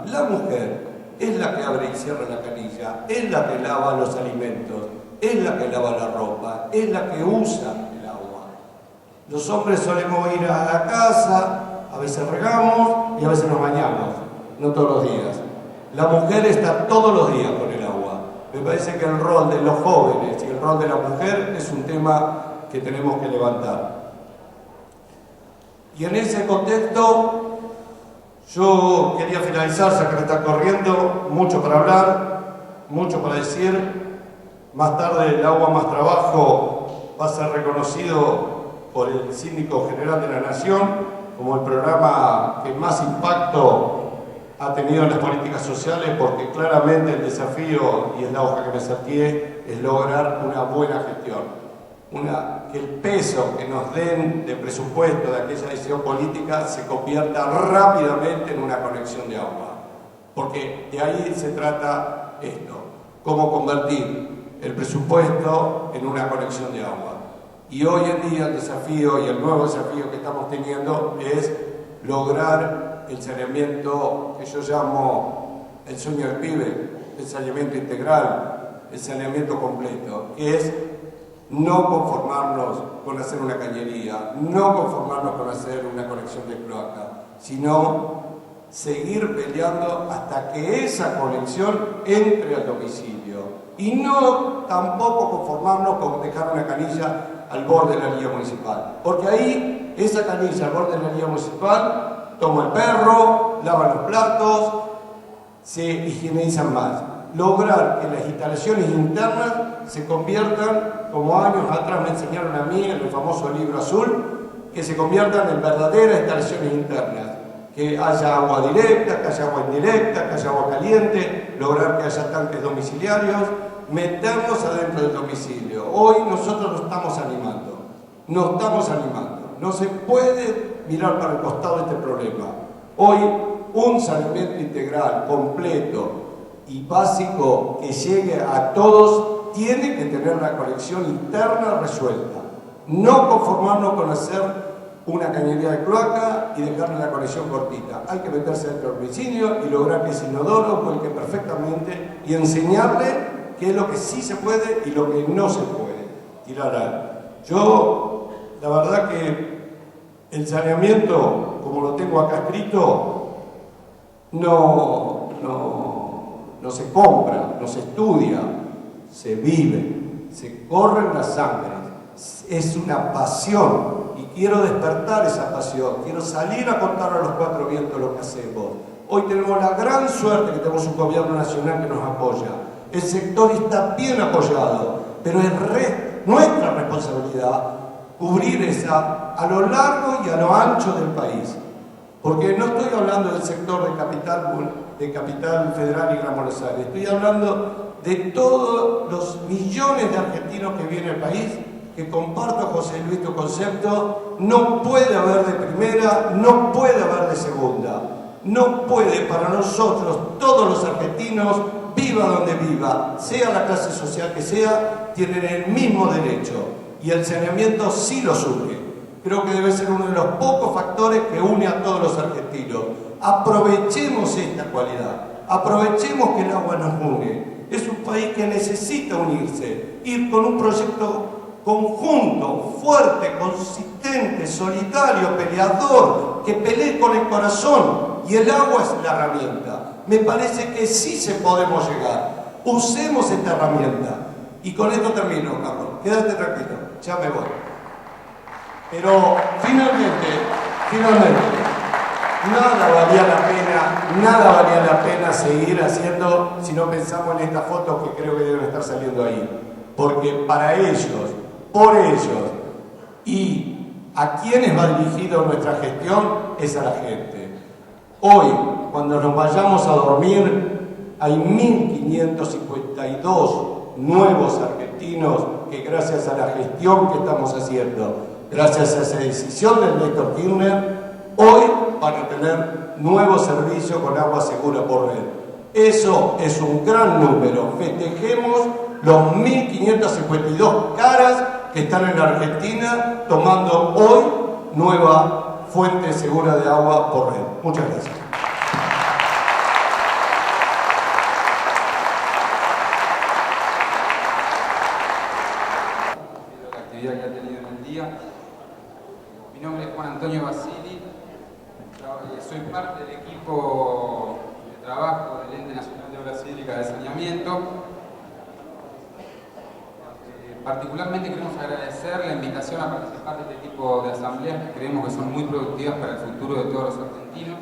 la mujer es la que abre y cierra la canilla, es la que lava los alimentos, es la que lava la ropa, es la que usa el agua. Los hombres solemos ir a la casa, a veces regamos y a veces nos bañamos, no todos los días. La mujer está todos los días con el agua. Me parece que el rol de los jóvenes y el rol de la mujer es un tema que tenemos que levantar. Y en ese contexto, yo quería finalizar, ya que me está corriendo, mucho para hablar, mucho para decir. Más tarde, el agua más trabajo va a ser reconocido por el Síndico General de la Nación como el programa que más impacto ha tenido en las políticas sociales, porque claramente el desafío, y es la hoja que me salteé, es lograr una buena gestión. Que el peso que nos den de presupuesto de aquella decisión política se convierta rápidamente en una conexión de agua. Porque de ahí se trata esto, cómo convertir el presupuesto en una conexión de agua. Y hoy en día el desafío y el nuevo desafío que estamos teniendo es lograr el saneamiento que yo llamo el sueño del pibe, el saneamiento integral, el saneamiento completo, que es no conformarnos con hacer una cañería, no conformarnos con hacer una conexión de cloaca, sino seguir peleando hasta que esa conexión entre al domicilio. Y no tampoco conformarnos con dejar una canilla al borde de la línea municipal. Porque ahí, esa canilla al borde de la línea municipal, toma el perro, lava los platos, se higienizan más. Lograr que las instalaciones internas se conviertan, como años atrás me enseñaron a mí en el famoso libro azul, que se conviertan en verdaderas instalaciones internas. Que haya agua directa, que haya agua indirecta, que haya agua caliente, lograr que haya tanques domiciliarios, meternos adentro del domicilio. Hoy nosotros nos estamos animando, no se puede mirar para el costado de este problema. Hoy un saneamiento integral, completo y básico que llegue a todos tiene que tener una conexión interna resuelta. No conformarnos con hacer una cañería de cloaca y dejarle la conexión cortita. Hay que meterse dentro del domicilio y lograr que ese inodoro vuelque perfectamente y enseñarle qué es lo que sí se puede y lo que no se puede tirar al. Yo, la verdad que el saneamiento, como lo tengo acá escrito, no se compra, no se estudia, se vive, se corre en la sangre. Es una pasión. Y quiero despertar esa pasión, quiero salir a contar a los cuatro vientos lo que hacemos. Hoy tenemos la gran suerte que tenemos un gobierno nacional que nos apoya. El sector está bien apoyado, pero es nuestra responsabilidad cubrir esa a lo largo y a lo ancho del país. Porque no estoy hablando del sector de Capital Federal y Gran Buenos Aires, estoy hablando de todos los millones de argentinos que vienen al país, que comparto, José Luis, tu concepto. No puede haber de primera, no puede haber de segunda. No puede para nosotros, todos los argentinos, viva donde viva, sea la clase social que sea, tienen el mismo derecho. Y el saneamiento sí los une. Creo que debe ser uno de los pocos factores que une a todos los argentinos. Aprovechemos esta cualidad, aprovechemos que el agua nos une. Es un país que necesita unirse, ir con un proyecto conjunto, fuerte, consistente, solidario, peleador, que pelee con el corazón, y el agua es la herramienta. Me parece que sí se podemos llegar. Usemos esta herramienta. Y con esto termino, Carlos. Quédate tranquilo, ya me voy. Pero finalmente, nada valía la pena seguir haciendo si no pensamos en estas fotos que creo que deben estar saliendo ahí. Porque para ellos, por ellos y a quienes va dirigido nuestra gestión es a la gente. Hoy, cuando nos vayamos a dormir, hay 1.552 nuevos argentinos que gracias a la gestión que estamos haciendo, gracias a esa decisión del Néstor Kirchner, hoy van a tener nuevo servicio con agua segura por red. Eso es un gran número. Festejemos los 1.552 caras que están en la Argentina tomando hoy nueva fuente segura de agua por red. Muchas gracias. La actividad que ha tenido en el día. Mi nombre es Juan Antonio Basili, soy parte del equipo de trabajo del Ente Nacional de Obras Hídricas de Saneamiento. Particularmente queremos agradecer la invitación a participar de este tipo de asambleas que creemos que son muy productivas para el futuro de todos los argentinos.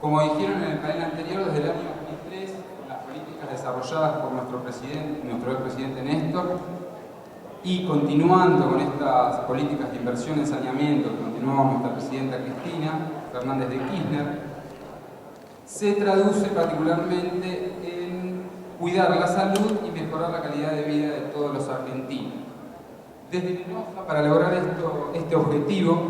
Como dijeron en el panel anterior, desde el año 2003, con las políticas desarrolladas por nuestro expresidente Néstor, y continuando con estas políticas de inversión en saneamiento que continuó nuestra presidenta Cristina Fernández de Kirchner, se traduce particularmente en cuidar la salud y mejorar la calidad de vida de todos los argentinos. Desde Lenosa, para lograr este objetivo,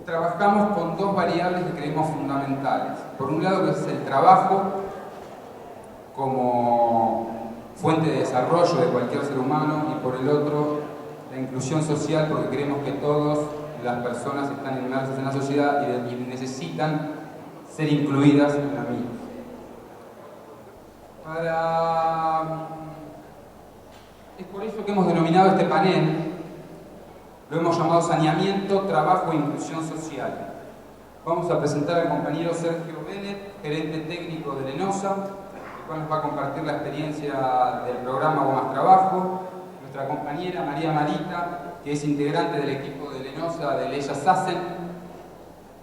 trabajamos con dos variables que creemos fundamentales. Por un lado, que es el trabajo como fuente de desarrollo de cualquier ser humano, y por el otro, la inclusión social, porque creemos que todas las personas están inmersas en la sociedad y necesitan ser incluidas en la misma. Es por eso que hemos denominado este panel, lo hemos llamado Saneamiento, Trabajo e Inclusión Social. Vamos a presentar al compañero Sergio Bennett, gerente técnico de Lenosa, el cual nos va a compartir la experiencia del programa Hago Más Trabajo. Nuestra compañera María Marita, que es integrante del equipo de Lenosa del Ellas Hacen.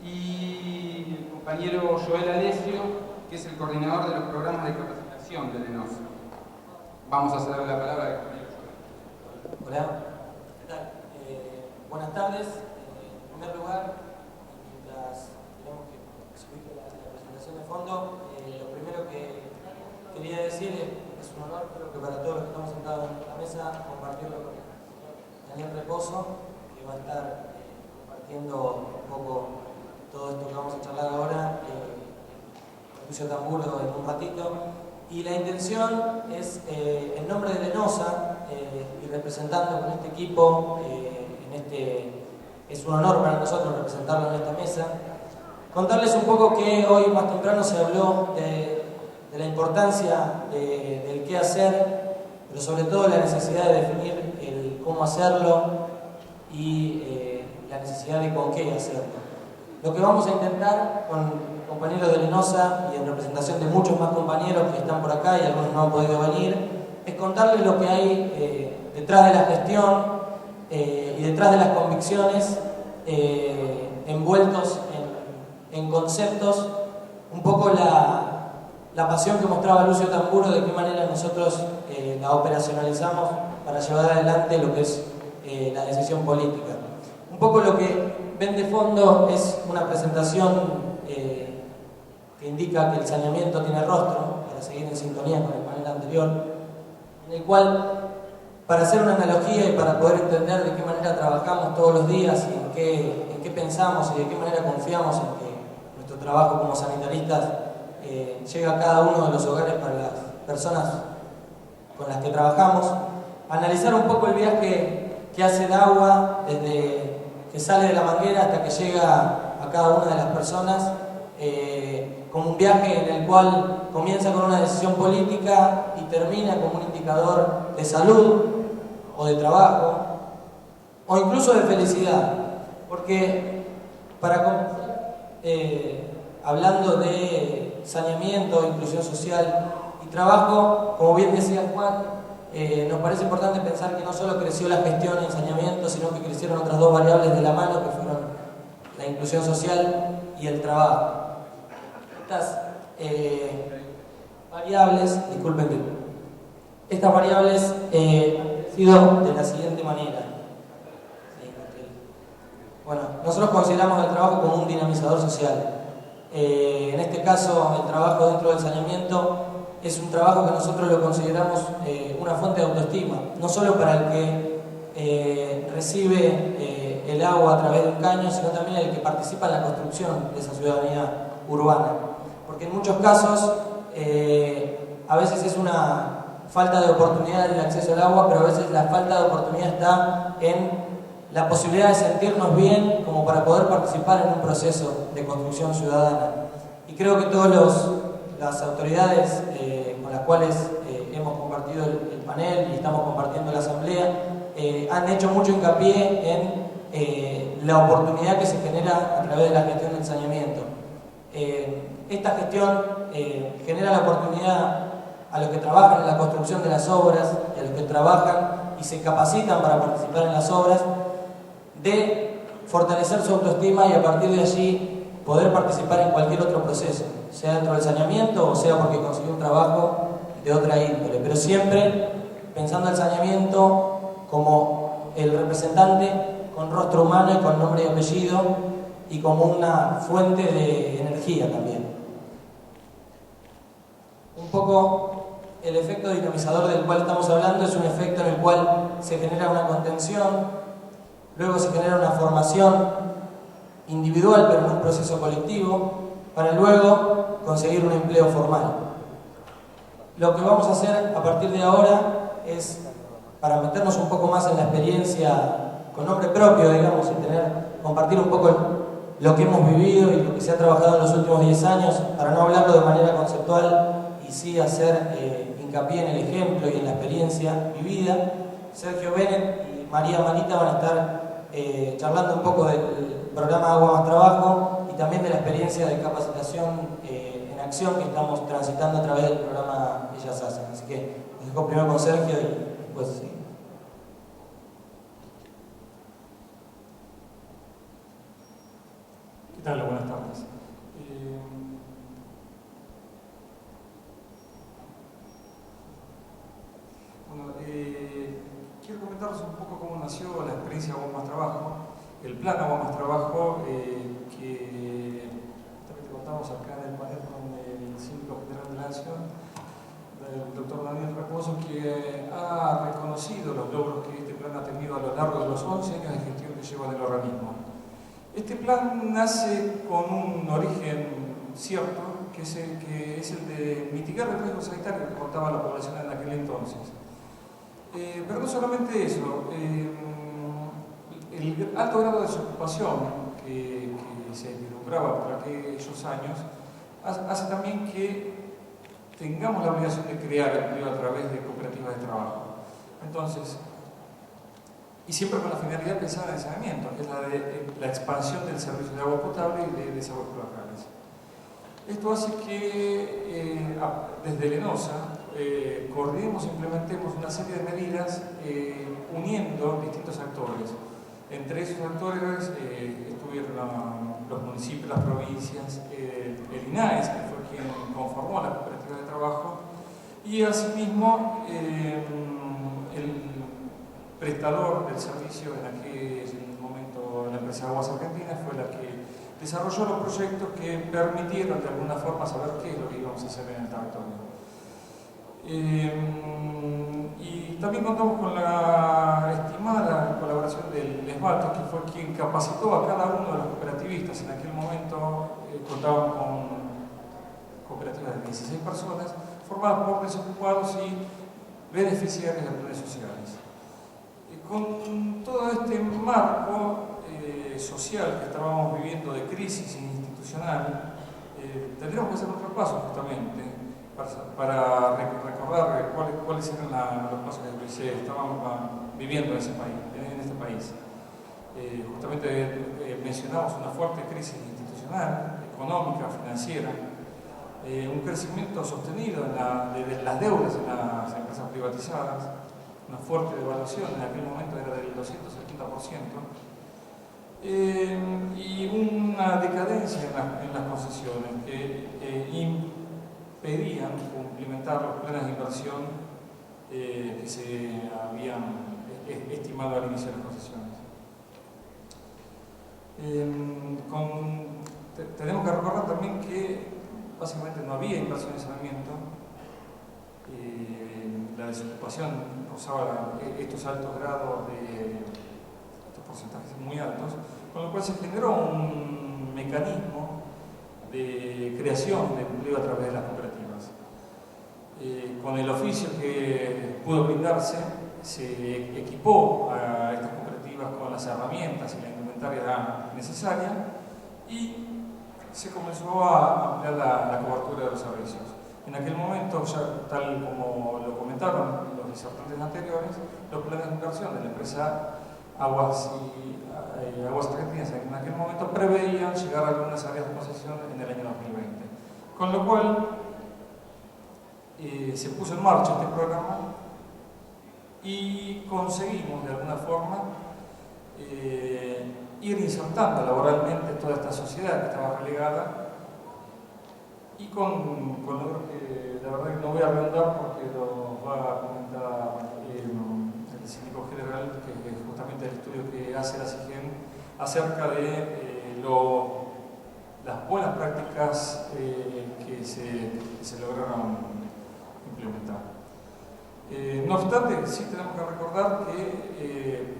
Y el compañero Joel Alessio, que es el coordinador de los programas de capacitación de Lenosa. Vamos a ceder la palabra al compañero Joel. Hola, ¿qué tal? Buenas tardes. En primer lugar, mientras tenemos que se ubique la presentación de fondo, lo primero que quería decir es un honor, creo que para todos los que estamos sentados en la mesa, compartirlo con Daniel Reposo, que va a estar compartiendo un poco todo esto que vamos a charlar ahora, con Lucio Tamburo en un ratito. Y la intención es, en nombre de Lenosa, y representando con este equipo, es un honor para nosotros representarlo en esta mesa, contarles un poco que hoy más temprano se habló de la importancia del qué hacer, pero sobre todo la necesidad de definir el cómo hacerlo y la necesidad de con qué hacerlo. Lo que vamos a intentar con compañeros de Lenosa y en representación de muchos más compañeros que están por acá y algunos no han podido venir, es contarles lo que hay detrás de la gestión y detrás de las convicciones envueltos en conceptos, un poco la pasión que mostraba Lucio Tamburo, de qué manera nosotros la operacionalizamos para llevar adelante lo que es la decisión política. Un poco lo que ven de fondo es una presentación que indica que el saneamiento tiene rostro, para seguir en sintonía con el panel anterior, en el cual, para hacer una analogía y para poder entender de qué manera trabajamos todos los días y en qué pensamos y de qué manera confiamos en que nuestro trabajo como sanitaristas llega a cada uno de los hogares para las personas con las que trabajamos, analizar un poco el viaje que hace el agua desde que sale de la manguera hasta que llega a cada una de las personas, como un viaje en el cual comienza con una decisión política y termina como un indicador de salud o de trabajo o incluso de felicidad, porque para comenzar, hablando de saneamiento, inclusión social y trabajo, como bien decía Juan, nos parece importante pensar que no solo creció la gestión en saneamiento, sino que crecieron otras dos variables de la mano, que fueron la inclusión social y el trabajo. Estas variables, disculpen que estas variables han sido de la siguiente manera. Bueno, nosotros consideramos el trabajo como un dinamizador social. En este caso, el trabajo dentro del saneamiento es un trabajo que nosotros lo consideramos una fuente de autoestima, no solo para el que recibe el agua a través de un caño, sino también el que participa en la construcción de esa ciudadanía urbana. Porque en muchos casos, a veces es una falta de oportunidad en el acceso al agua, pero a veces la falta de oportunidad está en la posibilidad de sentirnos bien como para poder participar en un proceso de construcción ciudadana. Y creo que todas las autoridades con las cuales hemos compartido el panel y estamos compartiendo la asamblea han hecho mucho hincapié en la oportunidad que se genera a través de la gestión del saneamiento. Esta gestión genera la oportunidad a los que trabajan en la construcción de las obras y a los que trabajan y se capacitan para participar en las obras, de fortalecer su autoestima y a partir de allí poder participar en cualquier otro proceso, sea dentro del saneamiento o sea porque consiguió un trabajo de otra índole, pero siempre pensando el saneamiento como el representante con rostro humano y con nombre y apellido y como una fuente de energía también. Un poco el efecto dinamizador del cual estamos hablando es un efecto en el cual se genera una contención, luego se genera una formación individual pero en un proceso colectivo, para luego conseguir un empleo formal. Lo que vamos a hacer a partir de ahora es, para meternos un poco más en la experiencia con nombre propio, digamos, y compartir un poco lo que hemos vivido y lo que se ha trabajado en los últimos 10 años, para no hablarlo de manera conceptual y sí hacer hincapié en el ejemplo y en la experiencia vivida. Sergio Bennett y María Manita van a estar charlando un poco del programa Agua Más Trabajo y también de la experiencia de capacitación en acción que estamos transitando a través del programa Ellas Hacen. Así que les dejo primero con Sergio y después sí. ¿Qué tal? Buenas tardes. Quiero comentarles un poco cómo nació la experiencia Agua Más Trabajo, el plan Agua Más Trabajo, que también te contamos acá en el panel con el síndico general de la Nación, el doctor Daniel Raposo, que ha reconocido los logros que este plan ha tenido a lo largo de los 11 años de gestión que lleva en el organismo. Este plan nace con un origen cierto, que es el de mitigar el riesgo sanitario que contaba la población en aquel entonces. Pero no solamente eso, el alto grado de desocupación que se vislumbraba por aquellos años hace también que tengamos la obligación de crear empleo a través de cooperativas de trabajo. Entonces, y siempre con la finalidad pensada en el saneamiento, que es la de la expansión del servicio de agua potable y de desagües cloacales. Esto hace que desde Lenosa coordinemos e implementemos una serie de medidas uniendo distintos actores. Entre esos actores estuvieron los municipios, las provincias, el INAES, que fue quien conformó la cooperativa de trabajo, y asimismo el prestador del servicio en aquel momento, la empresa Aguas Argentinas, fue la que desarrolló los proyectos que permitieron de alguna forma saber qué es lo que íbamos a hacer en el territorio. Y también contamos con la estimada colaboración del ESBATO, que fue quien capacitó a cada uno de los cooperativistas. En aquel momento contábamos con cooperativas de 16 personas, formadas por desocupados y beneficiarios de planes sociales. Con todo este marco social que estábamos viviendo de crisis institucional, tendríamos que hacer un repaso justamente para recordar cuáles eran los pasos que se estaban viviendo en este país. Justamente mencionamos una fuerte crisis institucional, económica, financiera, un crecimiento sostenido de las deudas en las empresas privatizadas, una fuerte devaluación, en aquel momento era del 270%, y una decadencia en las concesiones que impedían cumplimentar los planes de inversión que se habían estimado al inicio de las concesiones. Tenemos que recordar también que básicamente no había inversión en saneamiento, la desocupación causaba estos altos grados estos porcentajes muy altos, con lo cual se generó un mecanismo de creación de empleo a través de las cooperativas. Con el oficio que pudo brindarse, se equipó a estas cooperativas con las herramientas y la indumentaria necesaria y se comenzó a ampliar la cobertura de los servicios. En aquel momento, ya tal como lo comentaron los disertantes anteriores, los planes de inversión de la empresa Aguas Argentinas en aquel momento preveían llegar a algunas áreas de concesión en el año 2020. Con lo cual, se puso en marcha este programa y conseguimos de alguna forma ir insertando laboralmente toda esta sociedad que estaba relegada y con logros que la verdad que no voy a redundar porque lo va a comentar el síndico general, que es justamente el estudio que hace la CIGEN acerca de las buenas prácticas que se lograron implementar. No obstante, sí tenemos que recordar que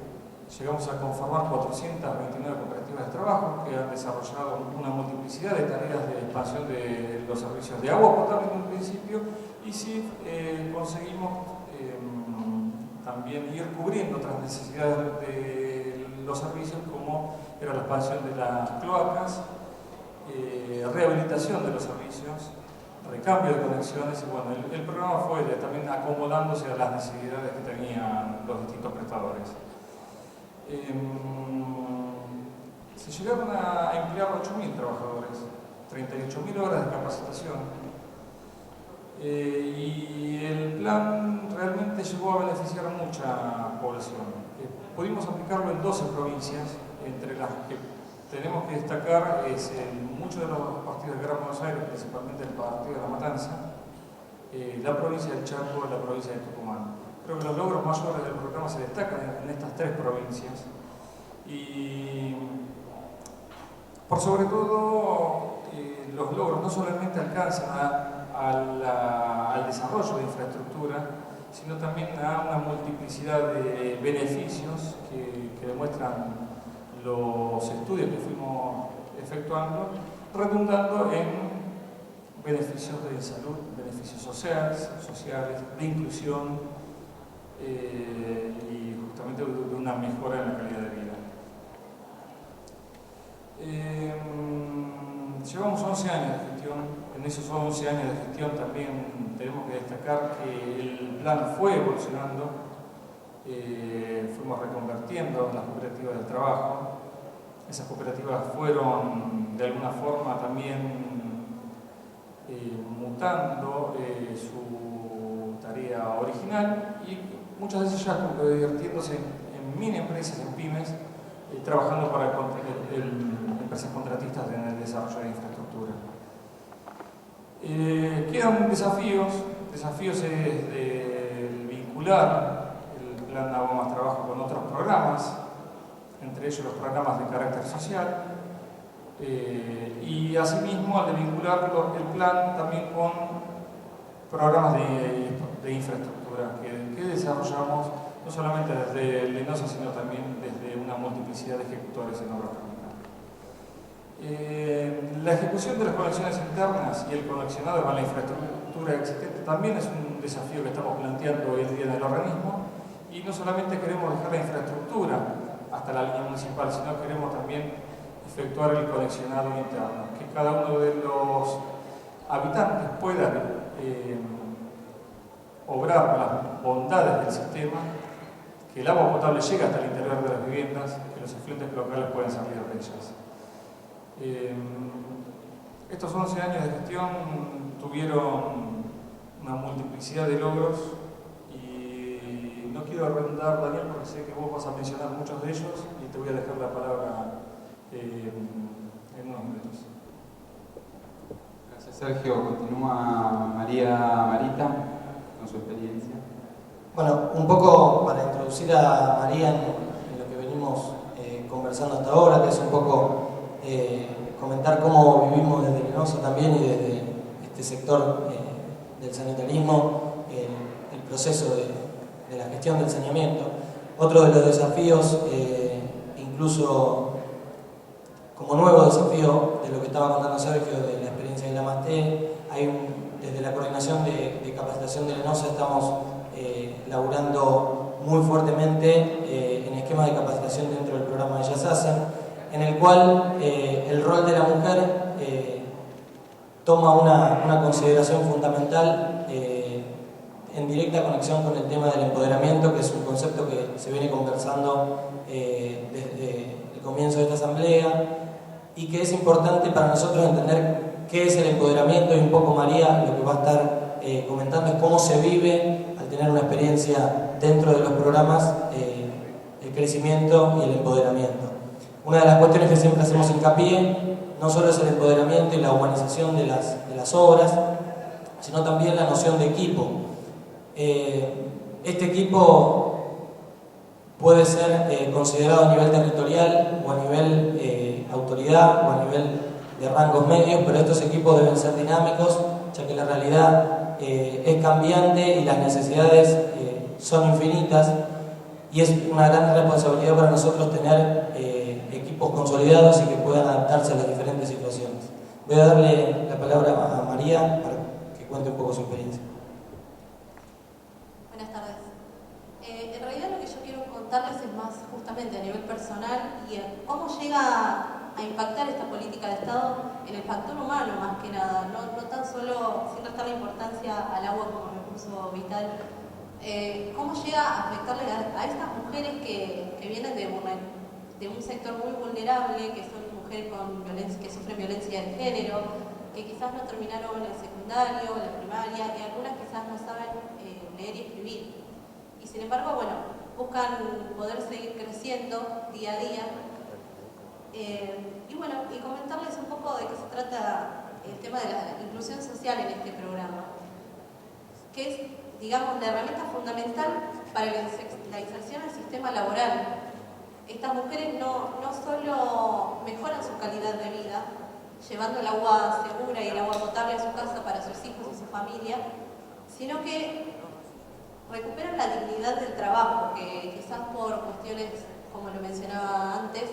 llegamos a conformar 429 cooperativas de trabajo que han desarrollado una multiplicidad de tareas de expansión de los servicios de agua potable en un principio, y sí conseguimos también ir cubriendo otras necesidades de los servicios, como era la expansión de las cloacas, rehabilitación de los servicios, recambio de conexiones, y bueno, el programa fue también acomodándose a las necesidades que tenían los distintos prestadores. Se llegaron a emplear 8.000 trabajadores, 38.000 horas de capacitación, y el plan realmente llegó a beneficiar a mucha población. Pudimos aplicarlo en 12 provincias, entre las que tenemos que destacar muchos de los partidos de Gran Buenos Aires, principalmente el partido de La Matanza, la provincia del Chaco y la provincia de Tucumán. Creo que los logros mayores del programa se destacan en estas 3 provincias, y por sobre todo los logros no solamente alcanzan al desarrollo de infraestructura, sino también a una multiplicidad de beneficios que demuestran los estudios que fuimos efectuando, redundando en beneficios de salud, beneficios sociales, de inclusión y justamente de una mejora en la calidad de vida. Llevamos 11 años de gestión. En esos 11 años de gestión también tenemos que destacar que el plan fue evolucionando, fuimos reconvirtiendo las cooperativas de trabajo. Esas cooperativas fueron de alguna forma también mutando su tarea original, y muchas veces ya convirtiéndose en mini empresas, en pymes, trabajando para empresas contratistas en el desarrollo de infraestructura. Quedan desafíos de vincular el plan Agua Más Trabajo con otros programas, entre ellos los programas de carácter social, y asimismo al de vincular el plan también con programas de infraestructura que desarrollamos no solamente desde Lenosa, sino también desde una multiplicidad de ejecutores en obra pública. La ejecución de las conexiones internas y el conexionado con la infraestructura existente también es un desafío que estamos planteando hoy en día en el organismo, y no solamente queremos dejar la infraestructura hasta la línea municipal, sino queremos también efectuar el conexionado interno, que cada uno de los habitantes pueda obrar las bondades del sistema, que el agua potable llegue hasta el interior de las viviendas, que los efluentes locales pueden salir de ellas. Estos 11 años de gestión tuvieron una multiplicidad de logros, y no quiero redundar, Daniel, porque sé que vos vas a mencionar muchos de ellos, y te voy a dejar la palabra en unos minutos. Gracias, Sergio. Continúa Marita con su experiencia. Bueno, un poco para introducir a María en lo que venimos conversando hasta ahora, que es un poco comentar cómo vivimos desde Lenosa también, y desde este sector del sanitarismo, el proceso de la gestión del saneamiento. Otro de los desafíos, incluso como nuevo desafío de lo que estaba contando Sergio, de la experiencia de la MASTE, desde la coordinación de capacitación de Lenosa estamos laburando muy fuertemente en esquemas de capacitación dentro del programa de Ellas Hacen, en el cual el rol de la mujer toma una consideración fundamental en directa conexión con el tema del empoderamiento, que es un concepto que se viene conversando desde el comienzo de esta asamblea, y que es importante para nosotros entender qué es el empoderamiento, y un poco María lo que va a estar comentando es cómo se vive al tener una experiencia dentro de los programas, el crecimiento y el empoderamiento. Una de las cuestiones que siempre hacemos hincapié no solo es el empoderamiento y la humanización de las obras, sino también la noción de equipo. Este equipo puede ser considerado a nivel territorial o a nivel autoridad o a nivel de rangos medios, pero estos equipos deben ser dinámicos, ya que la realidad es cambiante y las necesidades son infinitas, y es una gran responsabilidad para nosotros tener equipos consolidados y que puedan adaptarse a las diferentes situaciones. Voy a darle la palabra a María para que cuente un poco su experiencia. Buenas tardes. En realidad lo que yo quiero contarles es más justamente a nivel personal y cómo llega a impactar esta política de Estado en el factor humano más que nada, no tan solo sin restar la importancia al agua como recurso vital, cómo llega a afectarle a estas mujeres que vienen de un sector muy vulnerable, que son mujeres con violencia, que sufren violencia de género, que quizás no terminaron el secundario, la primaria, y algunas quizás no saben leer y escribir. Y sin embargo, bueno, buscan poder seguir creciendo día a día. Y bueno, y comentarles un poco de qué se trata el tema de la inclusión social en este programa, que es, digamos, la herramienta fundamental para la inserción al sistema laboral. Estas mujeres no solo mejoran su calidad de vida, llevando el agua segura y el agua potable a su casa para sus hijos y su familia, sino que recuperan la dignidad del trabajo, que quizás por cuestiones, como lo mencionaba antes,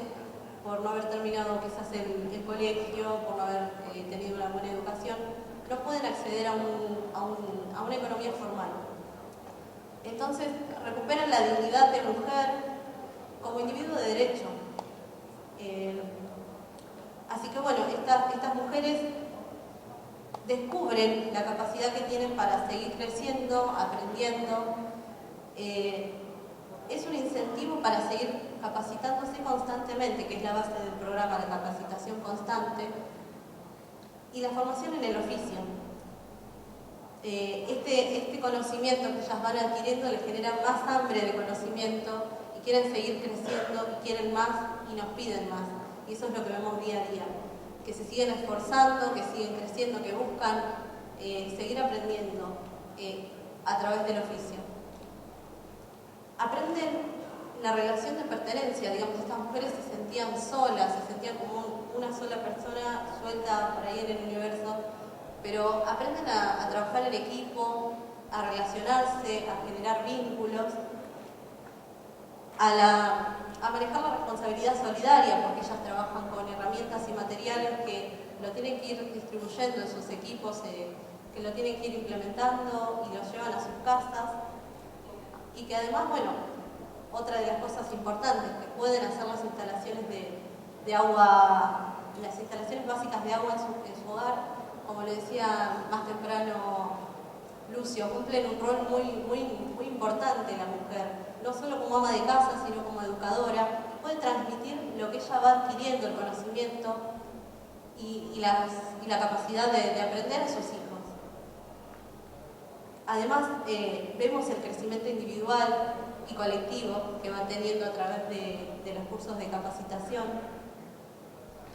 por no haber terminado quizás el colegio, por no haber tenido una buena educación, no pueden acceder a una economía formal. Entonces, recuperan la dignidad de mujer como individuo de derecho. Así que bueno, estas mujeres descubren la capacidad que tienen para seguir creciendo, aprendiendo. Es un incentivo para seguir capacitándose constantemente, que es la base del programa de capacitación constante, y la formación en el oficio. Este conocimiento que ellas van adquiriendo les genera más hambre de conocimiento y quieren seguir creciendo y quieren más y nos piden más. Y eso es lo que vemos día a día, que se siguen esforzando, que siguen creciendo, que buscan seguir aprendiendo a través del oficio. Aprenden la relación de pertenencia, digamos, estas mujeres se sentían solas, se sentían como una sola persona suelta por ahí en el universo, pero aprenden a trabajar en equipo, a relacionarse, a generar vínculos, a manejar la responsabilidad solidaria, porque ellas trabajan con herramientas y materiales que lo tienen que ir distribuyendo en sus equipos, que lo tienen que ir implementando y lo llevan a sus casas, y que además, bueno, otra de las cosas importantes, que pueden hacer las instalaciones de agua, las instalaciones básicas de agua en su hogar, como le decía más temprano Lucio, cumplen un rol muy importante la mujer, no solo como ama de casa, sino como educadora, puede transmitir lo que ella va adquiriendo, el conocimiento y la capacidad de aprender a sus hijos. Además, vemos el crecimiento individual y colectivo que van teniendo a través de los cursos de capacitación,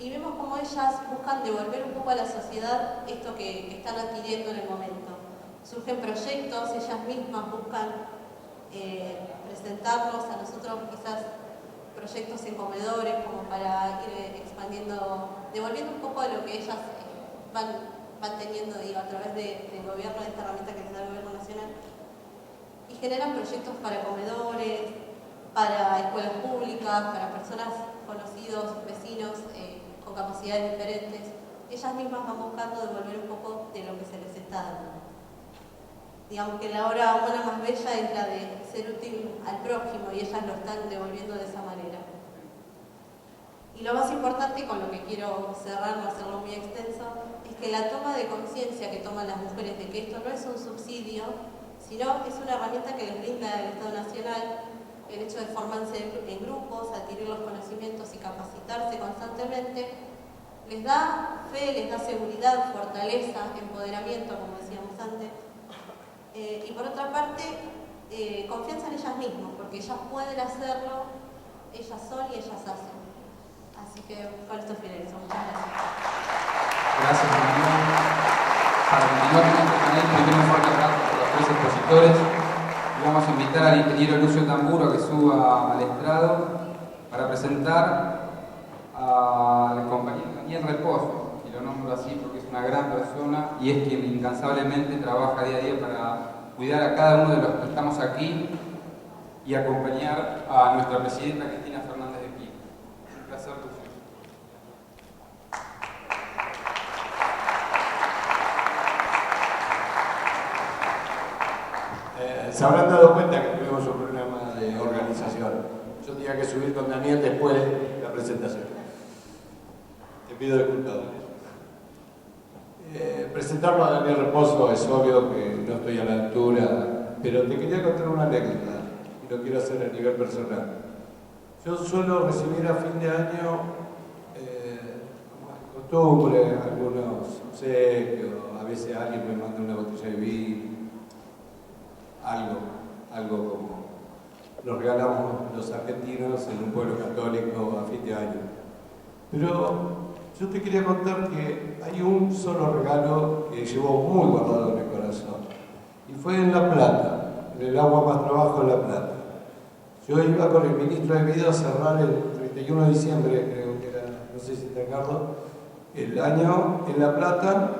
y vemos cómo ellas buscan devolver un poco a la sociedad esto que están adquiriendo en el momento. Surgen proyectos, ellas mismas buscan presentarnos a nosotros quizás proyectos en comedores como para ir expandiendo, devolviendo un poco de lo que ellas van teniendo, digo, a través del gobierno, de esta herramienta que les da el gobierno nacional, y generan proyectos para comedores, para escuelas públicas, para personas, conocidos, vecinos con capacidades diferentes. Ellas mismas van buscando devolver un poco de lo que se les está dando. Digamos que la obra humana más bella es la de ser útil al prójimo, y ellas lo están devolviendo de esa manera. Y lo más importante, con lo que quiero cerrar, no hacerlo muy extenso, es que la toma de conciencia que toman las mujeres de que esto no es un subsidio, sino es una herramienta que les brinda el Estado Nacional, el hecho de formarse en grupos, adquirir los conocimientos y capacitarse constantemente, les da fe, les da seguridad, fortaleza, empoderamiento, como decíamos antes, y por otra parte, confianza en ellas mismas, porque ellas pueden hacerlo, ellas son y ellas hacen. Así que con esto finalizo. Muchas gracias. Gracias, María. Para continuar con este panel expositores. Y vamos a invitar al ingeniero Lucio Tamburo a que suba al estrado para presentar al compañero Daniel Reposo, y lo nombro así porque es una gran persona y es quien incansablemente trabaja día a día para cuidar a cada uno de los que estamos aquí y acompañar a nuestra presidenta Cristina Fernández de Kirchner. Un placer, Lucio. Se habrán dado cuenta que tuvimos un problema de organización. Yo tenía que subir con Daniel después de la presentación. Te pido disculpas. Presentarlo a Daniel Reposo es obvio que no estoy a la altura, pero te quería contar una anécdota y lo quiero hacer a nivel personal. Yo suelo recibir a fin de año, como es costumbre, algunos obsequios, a veces alguien me manda una botella de vino, algo como nos regalamos los argentinos en un pueblo católico a fin de año. Pero yo te quería contar que hay un solo regalo que llevo muy guardado en el corazón. Y fue en La Plata, en el Agua Más Trabajo en La Plata. Yo iba con el ministro de Vida a cerrar el 31 de diciembre, creo que era, no sé si te acuerdo, el año en La Plata,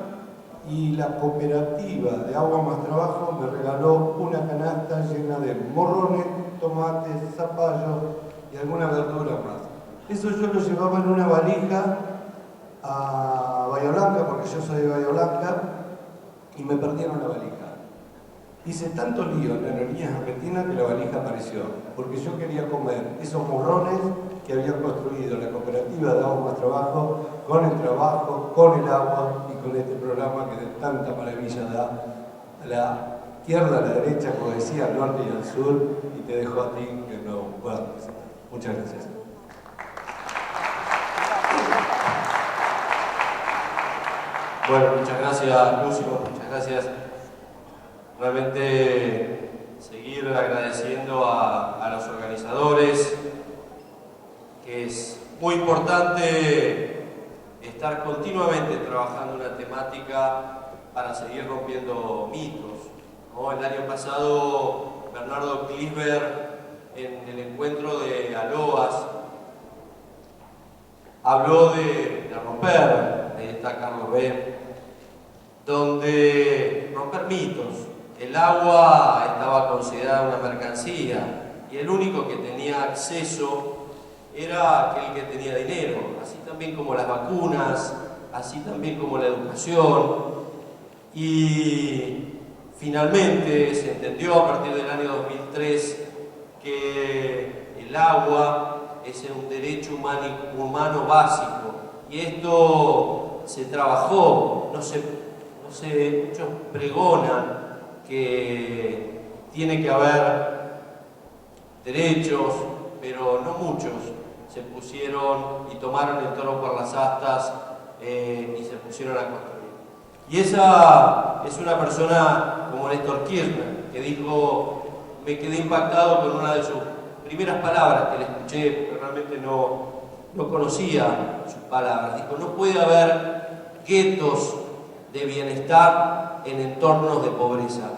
y la cooperativa de Agua Más Trabajo me regaló una canasta llena de morrones, tomates, zapallos y alguna verdura más. Eso yo lo llevaba en una valija a Bahía Blanca, porque yo soy de Bahía Blanca, y me perdieron la valija. Hice tanto lío en Aerolíneas Argentinas que la valija apareció, porque yo quería comer esos morrones que habían construido la cooperativa de Agua Más Trabajo, con el trabajo, con el agua y con este programa que de tanta maravilla da a la izquierda, a la derecha, como decía, al norte y al sur, y te dejo a ti que lo puedas presentar. Muchas gracias. Bueno, muchas gracias, Lucio, muchas gracias. Realmente seguir agradeciendo a los organizadores, que es muy importante estar continuamente trabajando una temática para seguir rompiendo mitos, ¿no? El año pasado Bernardo Klisber, en el encuentro de Aloas, habló de romper, ahí está Carlos B., donde romper mitos. El agua estaba considerada una mercancía y el único que tenía acceso era aquel que tenía dinero, así también como las vacunas, así también como la educación. Y finalmente se entendió a partir del año 2003 que el agua es un derecho humano básico, y esto se trabajó, muchos pregonan que tiene que haber derechos, pero no muchos se pusieron y tomaron el toro por las astas y se pusieron a construir. Y esa es una persona como Néstor Kirchner, que dijo, me quedé impactado con una de sus primeras palabras que le escuché, pero realmente no conocía sus palabras. Dijo, no puede haber guetos de bienestar en entornos de pobreza.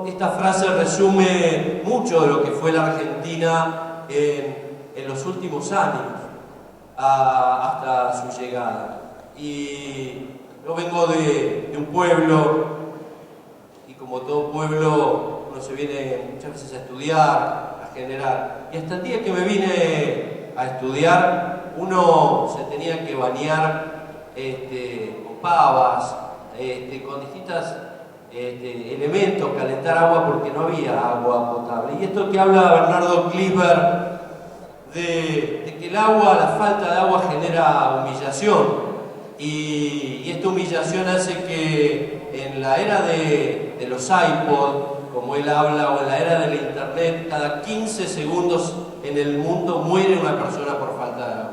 Esta frase resume mucho de lo que fue la Argentina en los últimos años, hasta su llegada. Y yo vengo de un pueblo, y como todo pueblo, uno se viene muchas veces a estudiar, a generar. Y hasta el día que me vine a estudiar, uno se tenía que bañar con pavas, con distintos elementos, calentar agua porque no había agua potable. Y esto que habla Bernardo Klisber de que el agua, la falta de agua genera humillación, y esta humillación hace que en la era de los iPod, como él habla, o en la era de la internet, cada 15 segundos en el mundo muere una persona por falta de agua.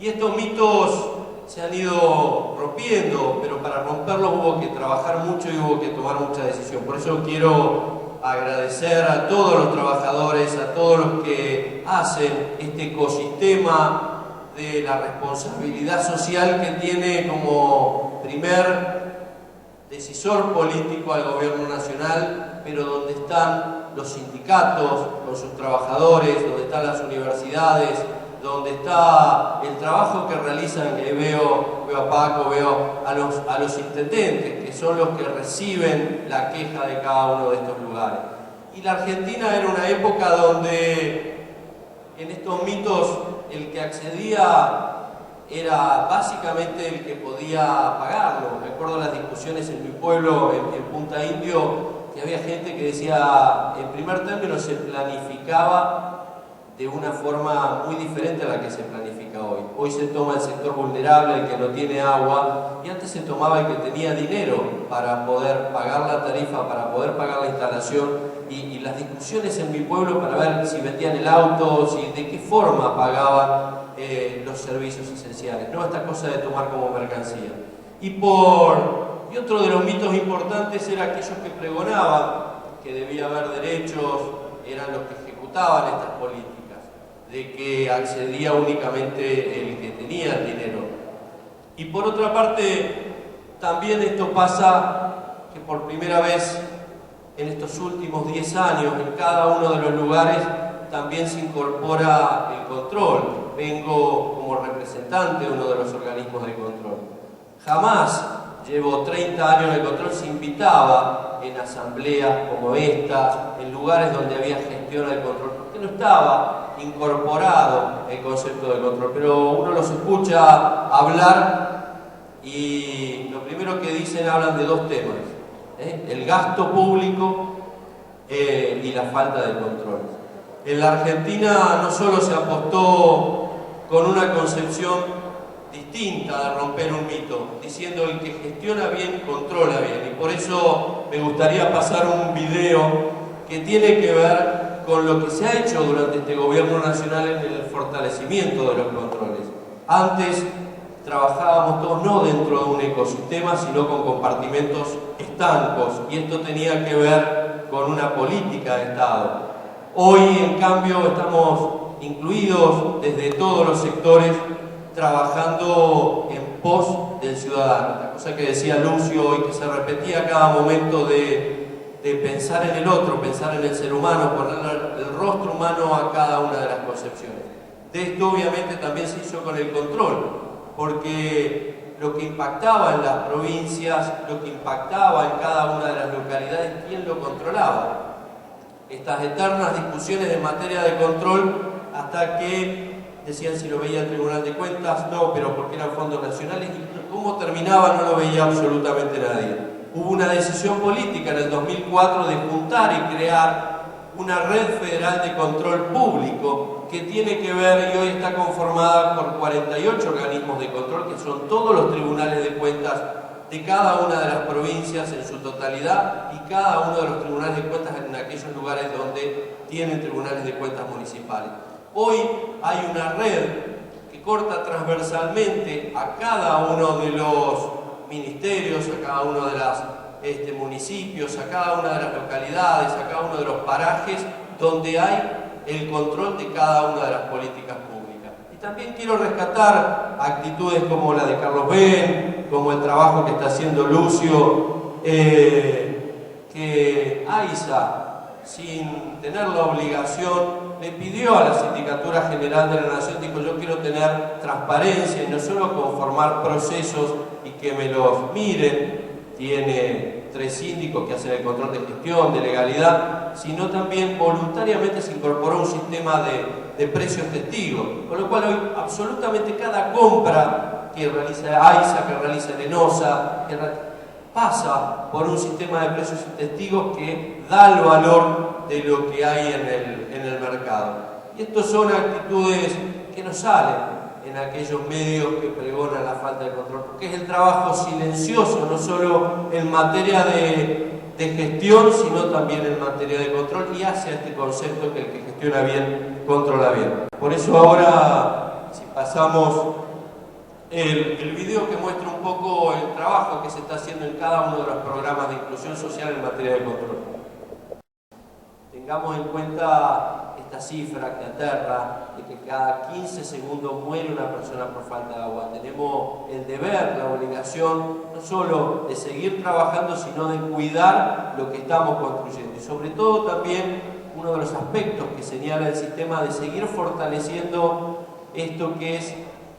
Y estos mitos se han ido rompiendo, pero para romperlos hubo que trabajar mucho y hubo que tomar mucha decisión. Por eso quiero agradecer a todos los trabajadores, a todos los que hacen este ecosistema de la responsabilidad social, que tiene como primer decisor político al gobierno nacional, pero donde están los sindicatos con sus trabajadores, donde están las universidades, donde está el trabajo que realizan, que veo a Paco, veo a los intendentes, que son los que reciben la queja de cada uno de estos lugares. Y la Argentina era una época donde en estos mitos el que accedía era básicamente el que podía pagarlo. Recuerdo las discusiones en mi pueblo, en Punta Indio, que había gente que decía, en primer término se planificaba de una forma muy diferente a la que se planifica hoy. Hoy se toma el sector vulnerable, el que no tiene agua, y antes se tomaba el que tenía dinero para poder pagar la tarifa, para poder pagar la instalación, y las discusiones en mi pueblo para ver si vendían el auto, de qué forma pagaban los servicios esenciales, no esta cosa de tomar como mercancía. Y otro de los mitos importantes era aquellos que pregonaban que debía haber derechos, eran los que ejecutaban estas políticas, de que accedía únicamente el que tenía el dinero. Y por otra parte, también esto pasa que por primera vez en estos últimos 10 años, en cada uno de los lugares, también se incorpora el control. Vengo como representante de uno de los organismos de control. Jamás, llevo 30 años en el control, se invitaba en asambleas como esta, en lugares donde había gestión del control, porque no estaba incorporado el concepto de control. Pero uno los escucha hablar y lo primero que dicen, hablan de dos temas, el gasto público y la falta de control. En la Argentina no solo se apostó con una concepción distinta de romper un mito, diciendo el que gestiona bien, controla bien. Y por eso me gustaría pasar un video que tiene que ver con lo que se ha hecho durante este gobierno nacional en el fortalecimiento de los controles. Antes trabajábamos todos no dentro de un ecosistema, sino con compartimentos estancos, y esto tenía que ver con una política de Estado. Hoy, en cambio, estamos incluidos desde todos los sectores trabajando en pos del ciudadano. La cosa que decía Lucio y que se repetía a cada momento de pensar en el otro, pensar en el ser humano, poner el rostro humano a cada una de las concepciones. De esto obviamente también se hizo con el control, porque lo que impactaba en las provincias, lo que impactaba en cada una de las localidades, ¿quién lo controlaba? Estas eternas discusiones en materia de control, hasta que decían si lo veía el Tribunal de Cuentas, no, pero porque eran fondos nacionales, y cómo terminaba no lo veía absolutamente nadie. Hubo una decisión política en el 2004 de juntar y crear una red federal de control público que tiene que ver, y hoy está conformada por 48 organismos de control, que son todos los tribunales de cuentas de cada una de las provincias en su totalidad, y cada uno de los tribunales de cuentas en aquellos lugares donde tienen tribunales de cuentas municipales. Hoy hay una red que corta transversalmente a cada uno de los ministerios, a cada uno de los municipios, a cada una de las localidades, a cada uno de los parajes, donde hay el control de cada una de las políticas públicas. Y también quiero rescatar actitudes como la de Carlos Ben, como el trabajo que está haciendo Lucio, que AISA, sin tener la obligación, le pidió a la Sindicatura General de la Nación, dijo, yo quiero tener transparencia y no solo conformar procesos y que me los miren, tiene 3 síndicos que hacen el control de gestión, de legalidad, sino también voluntariamente se incorporó un sistema de precios testigos, con lo cual hoy absolutamente cada compra que realiza AISA, que realiza Lenosa, pasa por un sistema de precios y testigos que da el valor de lo que hay en el mercado. Y estas son actitudes que no salen en aquellos medios que pregonan la falta de control, porque es el trabajo silencioso, no solo en materia de gestión, sino también en materia de control, y hace este concepto que el que gestiona bien, controla bien. Por eso ahora, si pasamos el video que muestra un poco el trabajo que se está haciendo en cada uno de los programas de inclusión social en materia de control. Tengamos en cuenta esta cifra que aterra, de que cada 15 segundos muere una persona por falta de agua. Tenemos el deber, la obligación, no solo de seguir trabajando, sino de cuidar lo que estamos construyendo. Y sobre todo también uno de los aspectos que señala el sistema, de seguir fortaleciendo esto que es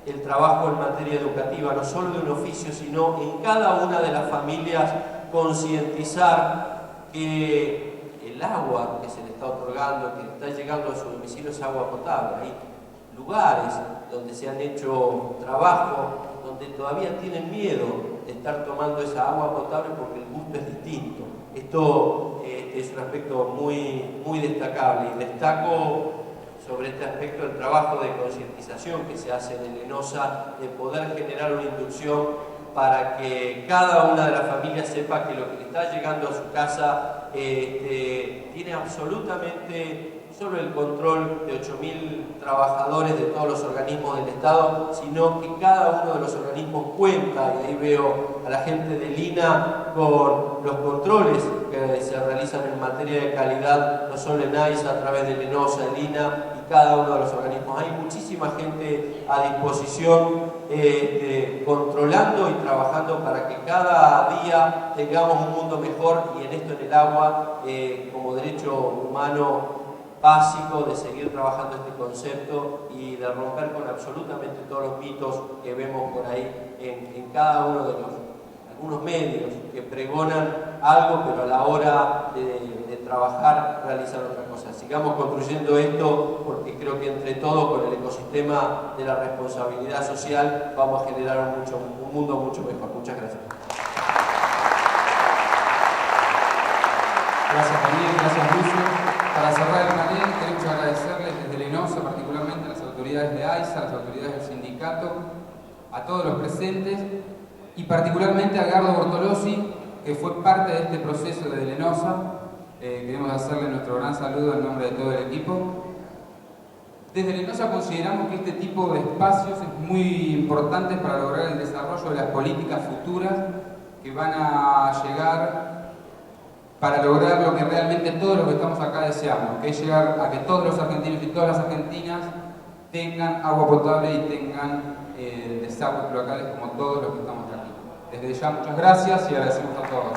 el trabajo en materia educativa, no solo de un oficio, sino en cada una de las familias concientizar que el agua que se le está otorgando, que está llegando a su domicilio, es agua potable. Hay lugares donde se han hecho trabajos donde todavía tienen miedo de estar tomando esa agua potable porque el gusto es distinto. Esto es un aspecto muy destacable, y destaco sobre este aspecto el trabajo de concientización que se hace en el ENOSA, de poder generar una inducción para que cada una de las familias sepa que lo que le está llegando a su casa tiene absolutamente no solo el control de 8.000 trabajadores de todos los organismos del Estado, sino que cada uno de los organismos cuenta, y ahí veo a la gente del INA con los controles que se realizan en materia de calidad, no solo en AISA, a través del ENOSA, el INA y cada uno de los organismos. Hay muchísima gente a disposición controlando y trabajando para que cada día tengamos un mundo mejor, y en esto, en el agua, como derecho humano básico, de seguir trabajando este concepto y de romper con absolutamente todos los mitos que vemos por ahí en cada uno de algunos medios que pregonan algo, pero a la hora de trabajar realizan otra cosa. Sigamos construyendo esto, porque creo que entre todos, con el ecosistema de la responsabilidad social, vamos a generar un mundo mucho mejor. Muchas gracias. Gracias, Daniel, gracias, Lucio. Para cerrar el panel, queremos agradecerles desde el ENOSA, particularmente a las autoridades de AISA, a las autoridades del sindicato, a todos los presentes, y particularmente a Gardo Bortolossi, que fue parte de este proceso desde el ENOSA. Queremos hacerle nuestro gran saludo en nombre de todo el equipo. Desde el ENOSA consideramos que este tipo de espacios es muy importante para lograr el desarrollo de las políticas futuras que van a llegar para lograr lo que realmente todos los que estamos acá deseamos, que es llegar a que todos los argentinos y todas las argentinas tengan agua potable y tengan desagües locales como todos los que estamos aquí. Desde ya, muchas gracias y agradecemos a todos.